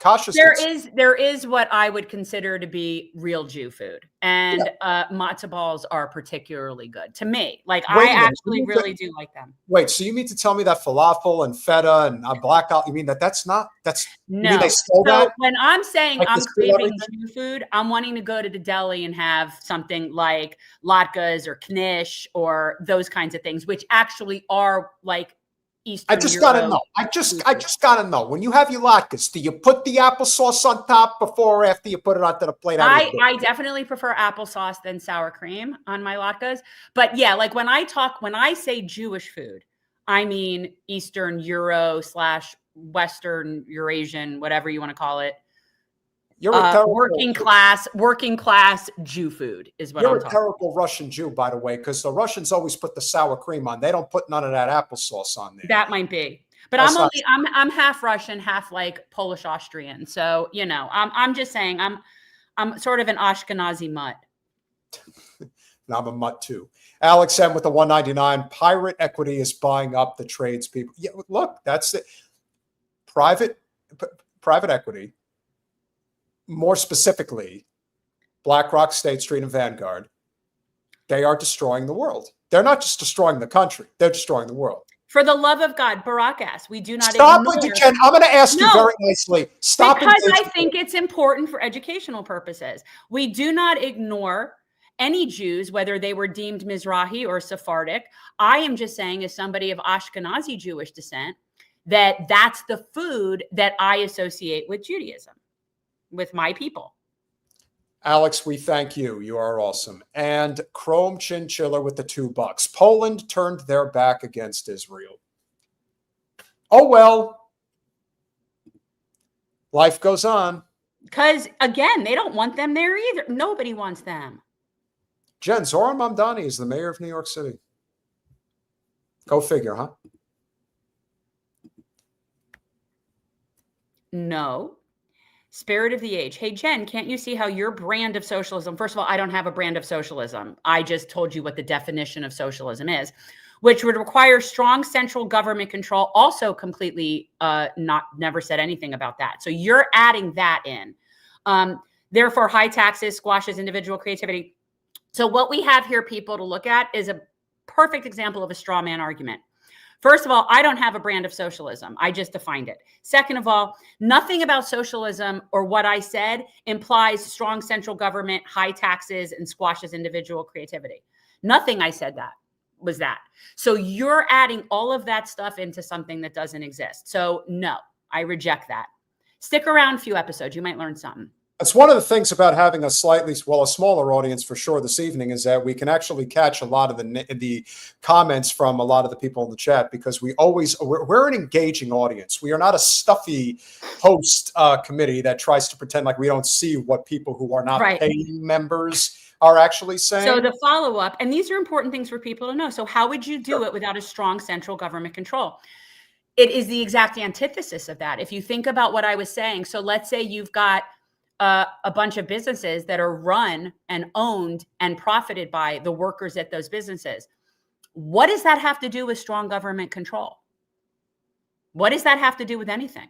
There is what I would consider to be real Jew food. And matzo balls are particularly good to me. Like I actually really do like them. Wait, so you mean to tell me that falafel and feta and black out? You mean that's no? You mean they stole that? When I'm saying like I'm craving Jew food, I'm wanting to go to the deli and have something like latkes or knish or those kinds of things, which actually are like Eastern I just gotta know. I just gotta know. When you have your latkes, do you put the applesauce on top before or after you put it onto the plate? I definitely prefer applesauce than sour cream on my latkes. But yeah, like when I say Jewish food, I mean Eastern Euro / Western Eurasian, whatever you want to call it. You're a terrible working class Jew food is what I'm talking about. You're a terrible Russian Jew, by the way, because the Russians always put the sour cream on. They don't put none of that applesauce on there. That might be. But I'm half Russian, half like Polish Austrian. So, you know, I'm just saying I'm sort of an Ashkenazi mutt. And I'm a mutt too. Alex M with the 199. Pirate equity is buying up the tradespeople. Yeah, look, that's it. Private equity, more specifically, BlackRock, State Street, and Vanguard, they are destroying the world. They're not just destroying the country, they're destroying the world. For the love of God, Barack asked, we do not Stop with you, Jen. I'm going to ask you very nicely. Stop. Because I think it's important for educational purposes. We do not ignore any Jews, whether they were deemed Mizrahi or Sephardic. I am just saying, as somebody of Ashkenazi Jewish descent, that's the food that I associate with Judaism, with my people. Alex, we thank you. You are awesome. And Chrome Chinchilla with the $2. Poland turned their back against Israel. Oh, well. Life goes on. Because, again, they don't want them there either. Nobody wants them. Jen, Zohran Mamdani is the mayor of New York City. Go figure, huh? No. Spirit of the age. Hey, Jen, can't you see how your brand of socialism, first of all, I don't have a brand of socialism. I just told you what the definition of socialism is, which would require strong central government control. Also completely never said anything about that. So you're adding that in. Therefore, high taxes squashes individual creativity. So what we have here, people, to look at is a perfect example of a straw man argument. First of all, I don't have a brand of socialism. I just defined it. Second of all, nothing about socialism or what I said implies strong central government, high taxes, and squashes individual creativity. Nothing I said that was that. So you're adding all of that stuff into something that doesn't exist. So no, I reject that. Stick around a few episodes. You might learn something. That's one of the things about having a smaller audience for sure this evening is that we can actually catch a lot of the comments from a lot of the people in the chat because we're an engaging audience. We are not a stuffy host committee that tries to pretend like we don't see what people who are not paying members are actually saying. So the follow-up, and these are important things for people to know. So how would you do it without a strong central government control? It is the exact antithesis of that. If you think about what I was saying, so let's say you've got a bunch of businesses that are run and owned and profited by the workers at those businesses. What does that have to do with strong government control? What does that have to do with anything?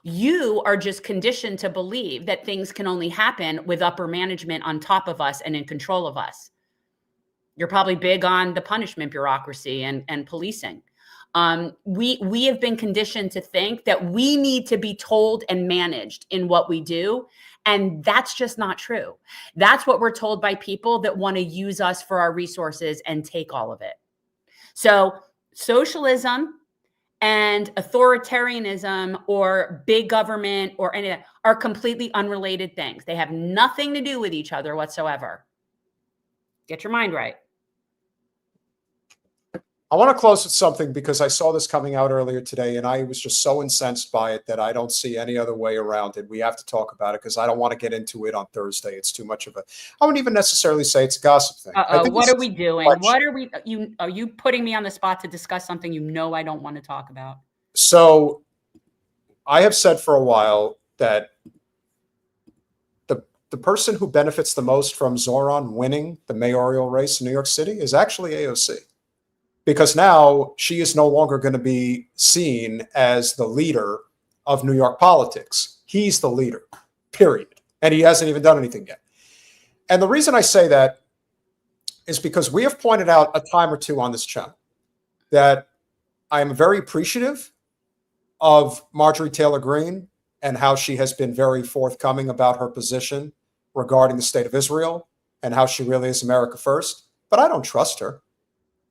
You are just conditioned to believe that things can only happen with upper management on top of us and in control of us. You're probably big on the punishment bureaucracy and policing. We have been conditioned to think that we need to be told and managed in what we do. And that's just not true. That's what we're told by people that want to use us for our resources and take all of it. So socialism and authoritarianism or big government or any of that are completely unrelated things. They have nothing to do with each other whatsoever. Get your mind right. I want to close with something because I saw this coming out earlier today and I was just so incensed by it that I don't see any other way around it. We have to talk about it because I don't want to get into it on Thursday. It's too much of I wouldn't even necessarily say it's a gossip thing. What are we doing? Are you putting me on the spot to discuss something you know I don't want to talk about? So I have said for a while that the person who benefits the most from Zohran winning the mayoral race in New York City is actually AOC. Because now she is no longer going to be seen as the leader of New York politics. He's the leader, period. And he hasn't even done anything yet. And the reason I say that is because we have pointed out a time or two on this channel that I am very appreciative of Marjorie Taylor Greene and how she has been very forthcoming about her position regarding the state of Israel and how she really is America first. But I don't trust her.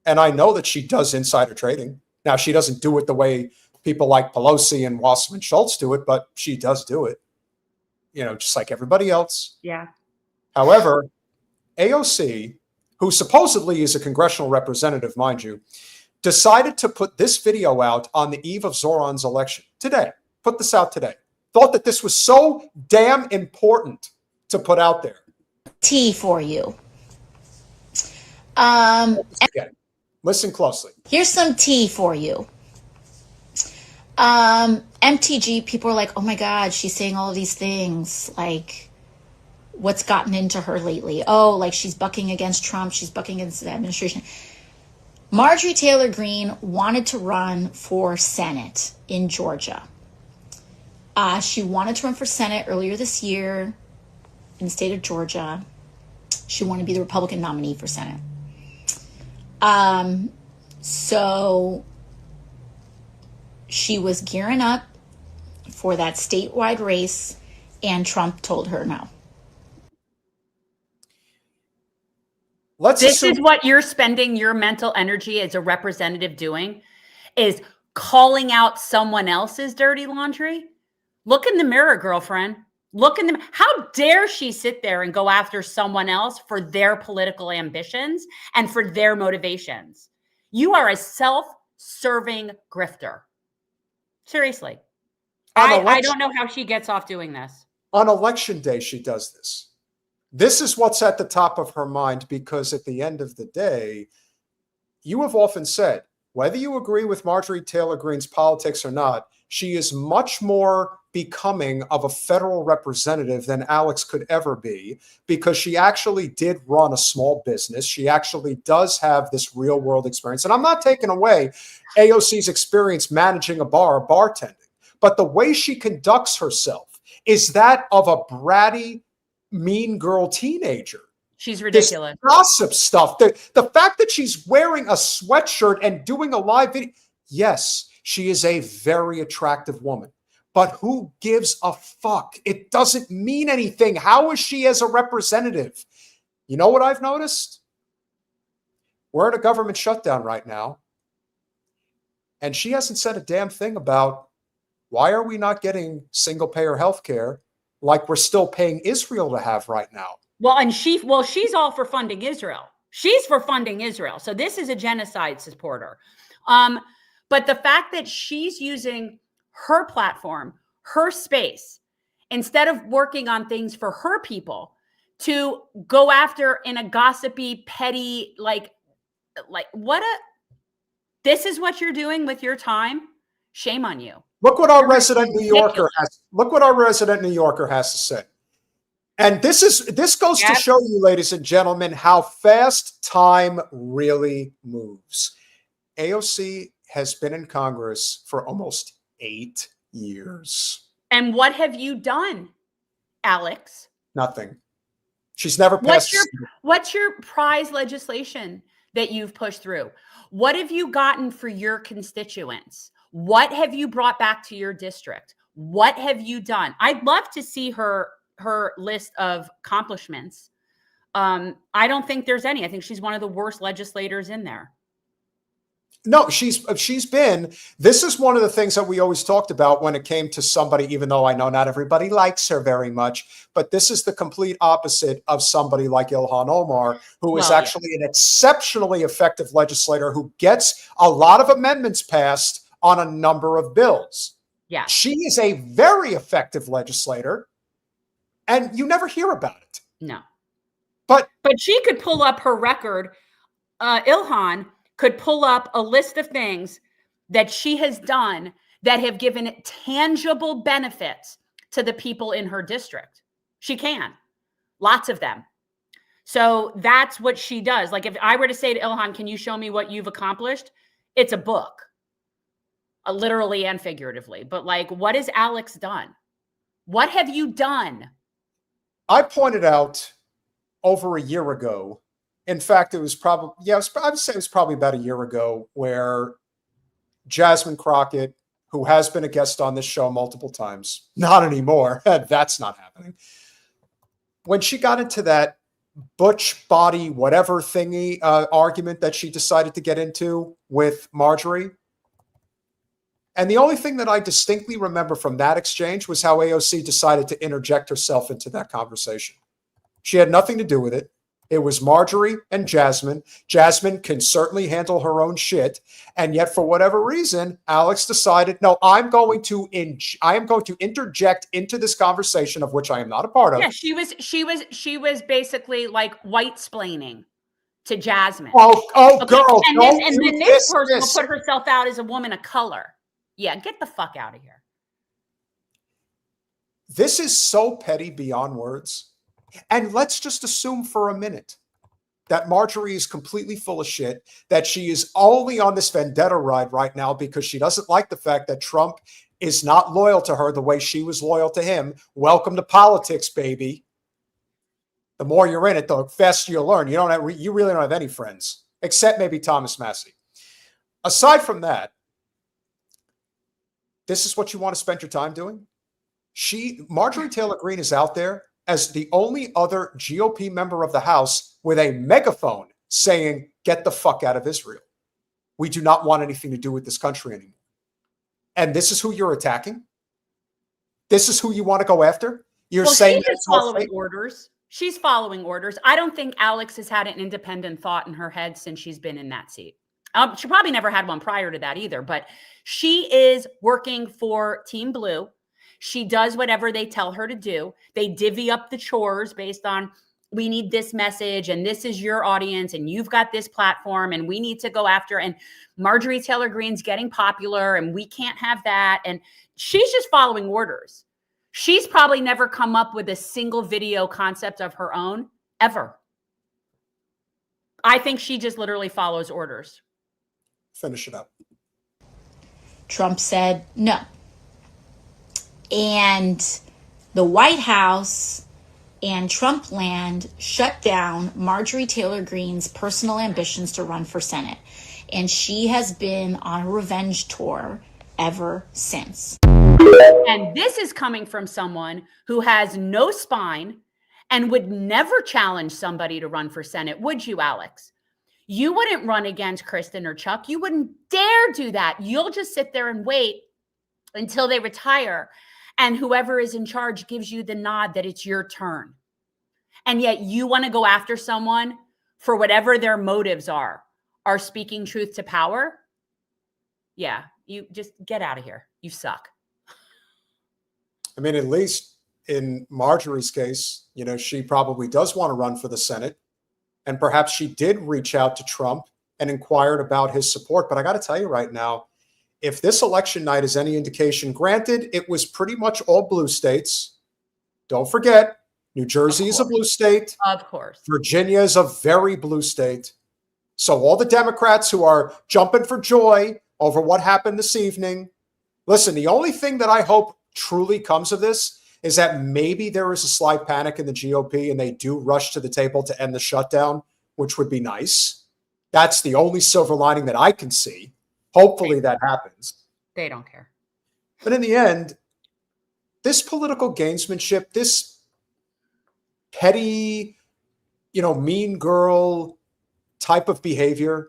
And I know that she does insider trading. Now, she doesn't do it the way people like Pelosi and Wasserman Schultz do it, but she does do it, just like everybody else. Yeah. However, AOC, who supposedly is a congressional representative, mind you, decided to put this video out on the eve of Zohran's election today. Put this out today. Thought that this was so damn important to put out there. Tea for you. Again, listen closely. Here's some tea for you. MTG, people are like, oh my God, she's saying all of these things. Like, what's gotten into her lately? Oh, like she's bucking against Trump. She's bucking against the administration. Marjorie Taylor Greene wanted to run for Senate in Georgia. She wanted to run for Senate earlier this year in the state of Georgia. She wanted to be the Republican nominee for Senate. So she was gearing up for that statewide race, and Trump told her no. This is what you're spending your mental energy as a representative doing, is calling out someone else's dirty laundry. Look in the mirror, girlfriend. Look in the, how dare she sit there and go after someone else for their political ambitions and for their motivations? You are a self-serving grifter. Seriously. I don't know how she gets off doing this. On election day, she does this. This is what's at the top of her mind, because at the end of the day, you have often said, whether you agree with Marjorie Taylor Greene's politics or not, she is much more becoming of a federal representative than Alex could ever be, because she actually did run a small business. She actually does have this real world experience. And I'm not taking away AOC's experience managing a bar or bartending, but the way she conducts herself is that of a bratty, mean girl teenager. She's ridiculous. This gossip stuff. The fact that she's wearing a sweatshirt and doing a live video. Yes, she is a very attractive woman, but who gives a fuck? It doesn't mean anything. How is she as a representative? You know what I've noticed? We're in a government shutdown right now, and she hasn't said a damn thing about why are we not getting single-payer health care like we're still paying Israel to have right now. Well, she's all for funding Israel. She's for funding Israel. So this is a genocide supporter. But the fact that she's using her platform, her space, instead of working on things for her people, to go after in a gossipy, petty, this is what you're doing with your time? Shame on you. Look what our resident New Yorker has. Look what our resident New Yorker has to say. And this goes to show you, ladies and gentlemen, how fast time really moves. AOC has been in Congress for almost 8 years. And what have you done, Alex? Nothing. She's never passed. What's your prize legislation that you've pushed through? What have you gotten for your constituents? What have you brought back to your district? What have you done? I'd love to see her list of accomplishments. I don't think there's any. I think she's one of the worst legislators in there. No, she's been. This is one of the things that we always talked about when it came to somebody, even though I know not everybody likes her very much, but this is the complete opposite of somebody like Ilhan Omar, who is actually an exceptionally effective legislator who gets a lot of amendments passed on a number of bills. Yeah. She is a very effective legislator, and you never hear about it. No. But she could pull up her record. Ilhan could pull up a list of things that she has done that have given tangible benefits to the people in her district. She can. Lots of them. So that's what she does. Like if I were to say to Ilhan, can you show me what you've accomplished? It's a book. Literally and figuratively. But like, what has Alex done? What have you done? I pointed out over a year ago, in fact, it was probably, I would say it was probably about a year ago, where Jasmine Crockett, who has been a guest on this show multiple times, not anymore, that's not happening. When she got into that Butch body, whatever thingy argument that she decided to get into with Marjorie, And the only thing that I distinctly remember from that exchange was how AOC decided to interject herself into that conversation. She had nothing to do with it. It was Marjorie and Jasmine. Jasmine can certainly handle her own shit. And yet, for whatever reason, Alex decided, no, I am going to interject into this conversation of which I am not a part of. Yeah, she was basically like white-splaining to Jasmine. Oh, Okay, girl. And then this person will put herself out as a woman of color. Yeah, get the fuck out of here. This is so petty beyond words. And let's just assume for a minute that Marjorie is completely full of shit, that she is only on this vendetta ride right now because she doesn't like the fact that Trump is not loyal to her the way she was loyal to him. Welcome to politics, baby. The more you're in it, the faster you'll learn. You really don't have any friends, except maybe Thomas Massey. Aside from that, this is what you want to spend your time doing? Marjorie Taylor Greene is out there as the only other GOP member of the House with a megaphone saying, get the fuck out of Israel. We do not want anything to do with this country anymore. And this is who you're attacking? This is who you want to go after? You're saying she's following orders. She's following orders. I don't think Alex has had an independent thought in her head since she's been in that seat. She probably never had one prior to that either, but she is working for Team Blue. She does whatever they tell her to do. They divvy up the chores based on, we need this message and this is your audience and you've got this platform and we need to go after, and Marjorie Taylor Greene's getting popular and we can't have that. And she's just following orders. She's probably never come up with a single video concept of her own ever. I think she just literally follows orders. Finish it up. Trump said no. And the White House and Trump land shut down Marjorie Taylor Greene's personal ambitions to run for Senate. And she has been on a revenge tour ever since. And this is coming from someone who has no spine and would never challenge somebody to run for Senate. Would you, Alex? You wouldn't run against Kristen or Chuck. You wouldn't dare do that. You'll just sit there and wait until they retire. And whoever is in charge gives you the nod that it's your turn. And yet you want to go after someone for whatever their motives are speaking truth to power. Yeah, you just get out of here. You suck. I mean, at least in Marjorie's case, she probably does want to run for the Senate. And perhaps she did reach out to Trump and inquired about his support. But I got to tell you right now, if this election night is any indication, granted, it was pretty much all blue states. Don't forget, New Jersey is a blue state. Of course. Virginia is a very blue state. So all the Democrats who are jumping for joy over what happened this evening, listen, the only thing that I hope truly comes of this is that maybe there is a slight panic in the GOP and they do rush to the table to end the shutdown, which would be nice. That's the only silver lining that I can see. Hopefully that happens. They don't care. But in the end, this political gamesmanship, this petty, mean girl type of behavior,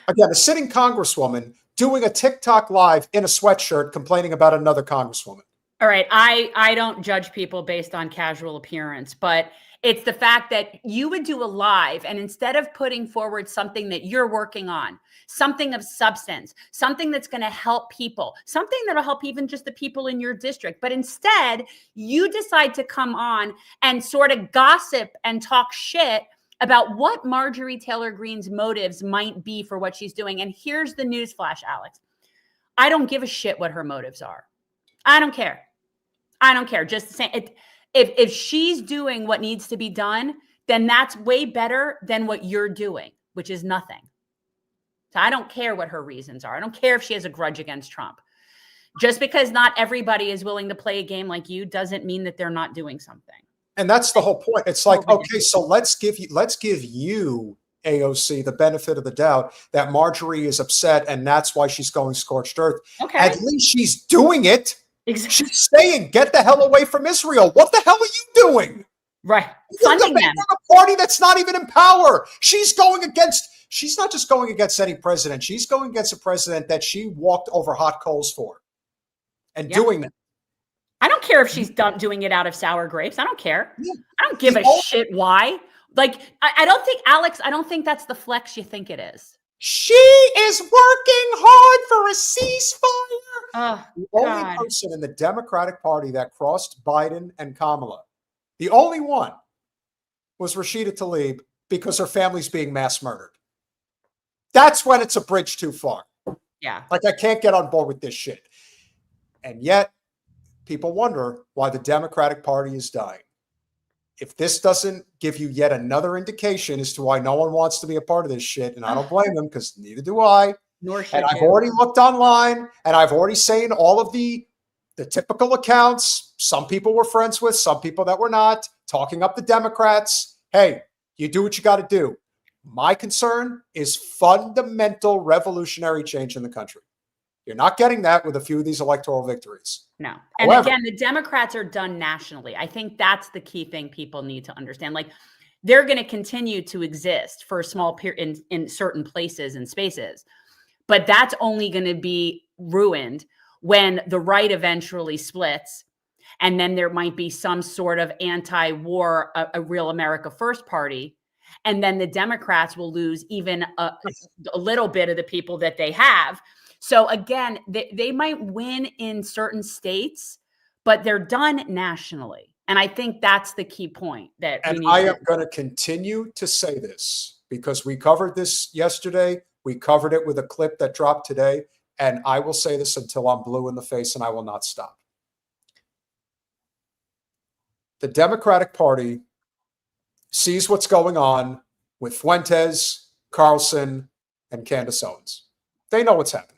again, a sitting congresswoman doing a TikTok live in a sweatshirt complaining about another congresswoman. All right. I don't judge people based on casual appearance, but it's the fact that you would do a live and instead of putting forward something that you're working on, something of substance, something that's going to help people, something that'll help even just the people in your district. But instead, you decide to come on and sort of gossip and talk shit about what Marjorie Taylor Greene's motives might be for what she's doing. And here's the newsflash, Alex. I don't give a shit what her motives are. I don't care. I don't care. Just saying it. If she's doing what needs to be done, then that's way better than what you're doing, which is nothing. So I don't care what her reasons are. I don't care if she has a grudge against Trump. Just because not everybody is willing to play a game like you doesn't mean that they're not doing something. And that's the whole point. It's like, okay, so let's give you AOC the benefit of the doubt that Marjorie is upset and that's why she's going scorched earth. Okay. At least she's doing it. Exactly. She's saying, get the hell away from Israel. What the hell are you doing? Right. You're Funding them. a party that's not even in power. She's going against She's not just going against any president. She's going against a president that she walked over hot coals for and doing that. I don't care if she's doing it out of sour grapes. I don't care. Yeah. I don't give a shit why. Like, I don't think, Alex, I don't think that's the flex you think it is. She is working hard for a ceasefire. Oh, the only person in the Democratic Party that crossed Biden and Kamala, the only one, was Rashida Tlaib because her family's being mass murdered. That's when it's a bridge too far. Yeah. Like, I can't get on board with this shit. And yet, people wonder why the Democratic Party is dying. If this doesn't give you yet another indication as to why no one wants to be a part of this shit, and I don't blame them because neither do I. Nor should and I've you. already looked online and I've already seen all of the typical accounts. Some people were friends with, some people that were not, talking up the Democrats. Hey, you do what you got to do. My concern is fundamental revolutionary change in the country. You're not getting that with a few of these electoral victories. No. And However, again, the Democrats are done nationally. I think that's the key thing people need to understand. Like, they're going to continue to exist for a small period in certain places and spaces, but that's only going to be ruined when the right eventually splits. And then there might be some sort of anti-war, a real America First party. And then the Democrats will lose even a little bit of the people that they have. So again, they might win in certain states, but they're done nationally. And I think that's the key point that we need. I am going to continue to say this because we covered this yesterday. We covered it with a clip that dropped today. And I will say this until I'm blue in the face, and I will not stop. The Democratic Party sees what's going on with Fuentes, Carlson, and Candace Owens. They know what's happening.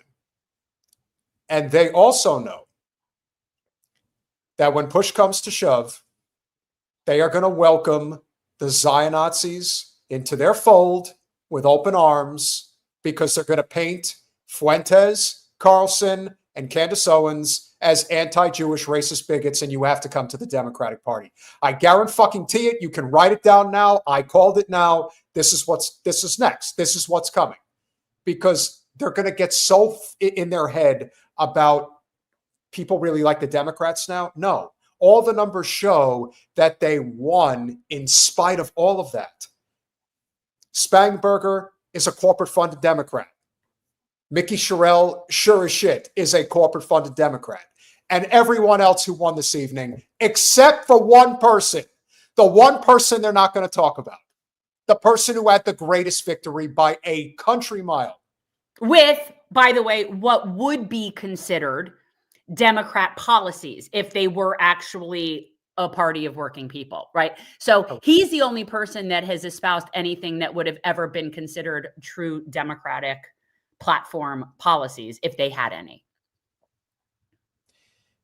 And they also know that when push comes to shove, they are going to welcome the Zion-Nazis into their fold with open arms because they're going to paint Fuentes, Carlson, and Candace Owens as anti-Jewish racist bigots, and you have to come to the Democratic Party. I guarantee it. You can write it down now. I called it now. This is next. This is what's coming. Because they're going to get so in their head about people really like the Democrats now. No, all the numbers show that they won in spite of all of that. Spangenberger is a corporate-funded Democrat. Mickey Sherrill, sure as shit, is a corporate-funded Democrat. And everyone else who won this evening, except for one person, the one person they're not going to talk about, the person who had the greatest victory by a country mile. With, by the way, what would be considered Democrat policies if they were actually a party of working people, right? So he's the only person that has espoused anything that would have ever been considered true Democratic platform policies if they had any.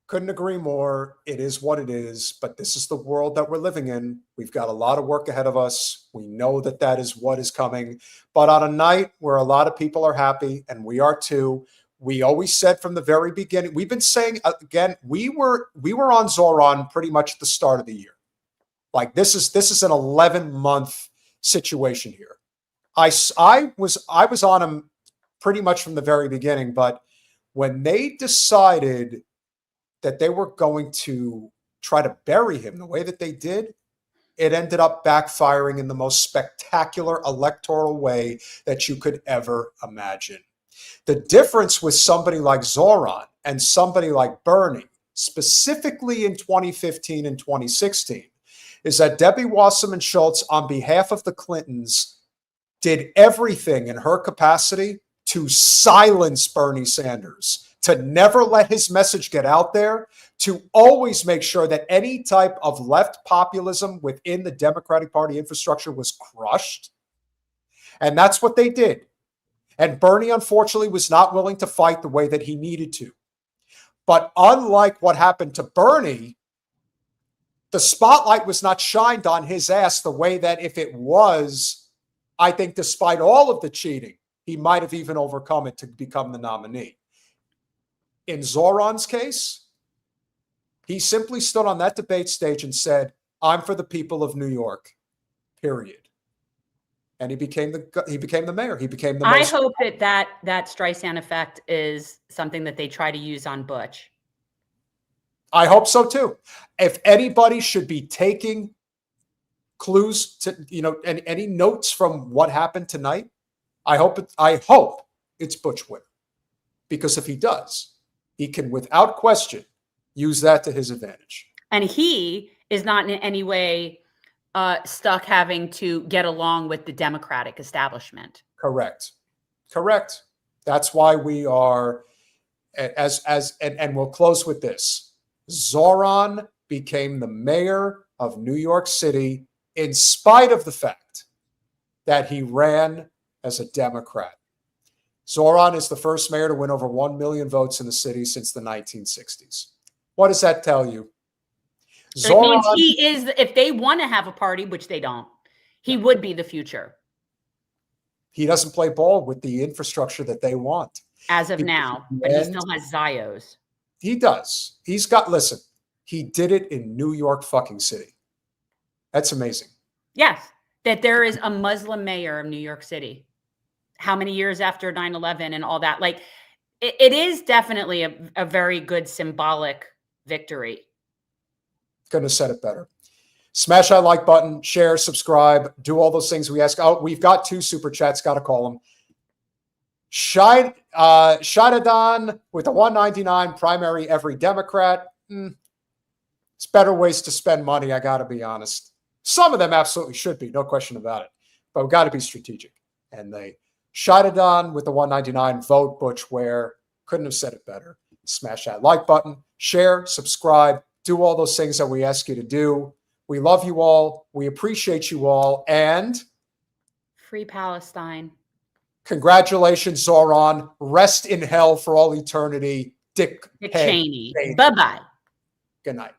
Couldn't agree more. It is what it is, but this is the world that we're living in. We've got a lot of work ahead of us. We know that that is what is coming. But on a night where a lot of people are happy, and we are too, we always said from the very beginning, we've been saying, again, we were on Zohran pretty much at the start of the year. Like this is an 11-month situation here. I was on him pretty much from the very beginning, but when they decided that they were going to try to bury him the way that they did, it ended up backfiring in the most spectacular electoral way that you could ever imagine. The difference with somebody like Zohran and somebody like Bernie, specifically in 2015 and 2016, is that Debbie Wasserman Schultz, on behalf of the Clintons, did everything in her capacity to silence Bernie Sanders, to never let his message get out there, to always make sure that any type of left populism within the Democratic Party infrastructure was crushed. And that's what they did. And Bernie, unfortunately, was not willing to fight the way that he needed to. But unlike what happened to Bernie, the spotlight was not shined on his ass the way that if it was, I think despite all of the cheating, he might have even overcome it to become the nominee. In Zohran's case, he simply stood on that debate stage and said, I'm for the people of New York, period. and he became the mayor. He became the I most. hope that Streisand effect is something that they try to use on Butch. I hope so too. If anybody should be taking clues to, and any notes from what happened tonight, I hope it's Butch Ware, because if he does, he can without question use that to his advantage. And he is not in any way stuck having to get along with the Democratic establishment. Correct. That's why we are, and we'll close with this. Zohran became the mayor of New York City in spite of the fact that he ran as a Democrat. Zohran is the first mayor to win over 1 million votes in the city since the 1960s. What does that tell you? It means he is, if they want to have a party, which they don't, he would be the future. He doesn't play ball with the infrastructure that they want. As of now, but he still has Zios. He does. Listen, he did it in New York fucking City. That's amazing. Yes, that there is a Muslim mayor of New York City. How many years after 9/11 and all that? Like, it is definitely a very good symbolic victory. Couldn't have said it better. Smash that like button, share, subscribe, do all those things we ask. Oh, we've got 2 super chats. Got to call them. Shadadan with the 199 primary every Democrat. It's better ways to spend money, I got to be honest. Some of them absolutely should be, no question about it. But we've got to be strategic. And they Shadadan with the 199, vote Butch Ware. Couldn't have said it better. Smash that like button, share, subscribe, do all those things that we ask you to do. We love you all. We appreciate you all. And free Palestine. Congratulations, Zohran. Rest in hell for all eternity. Dick Cheney. Bye-bye. Good night.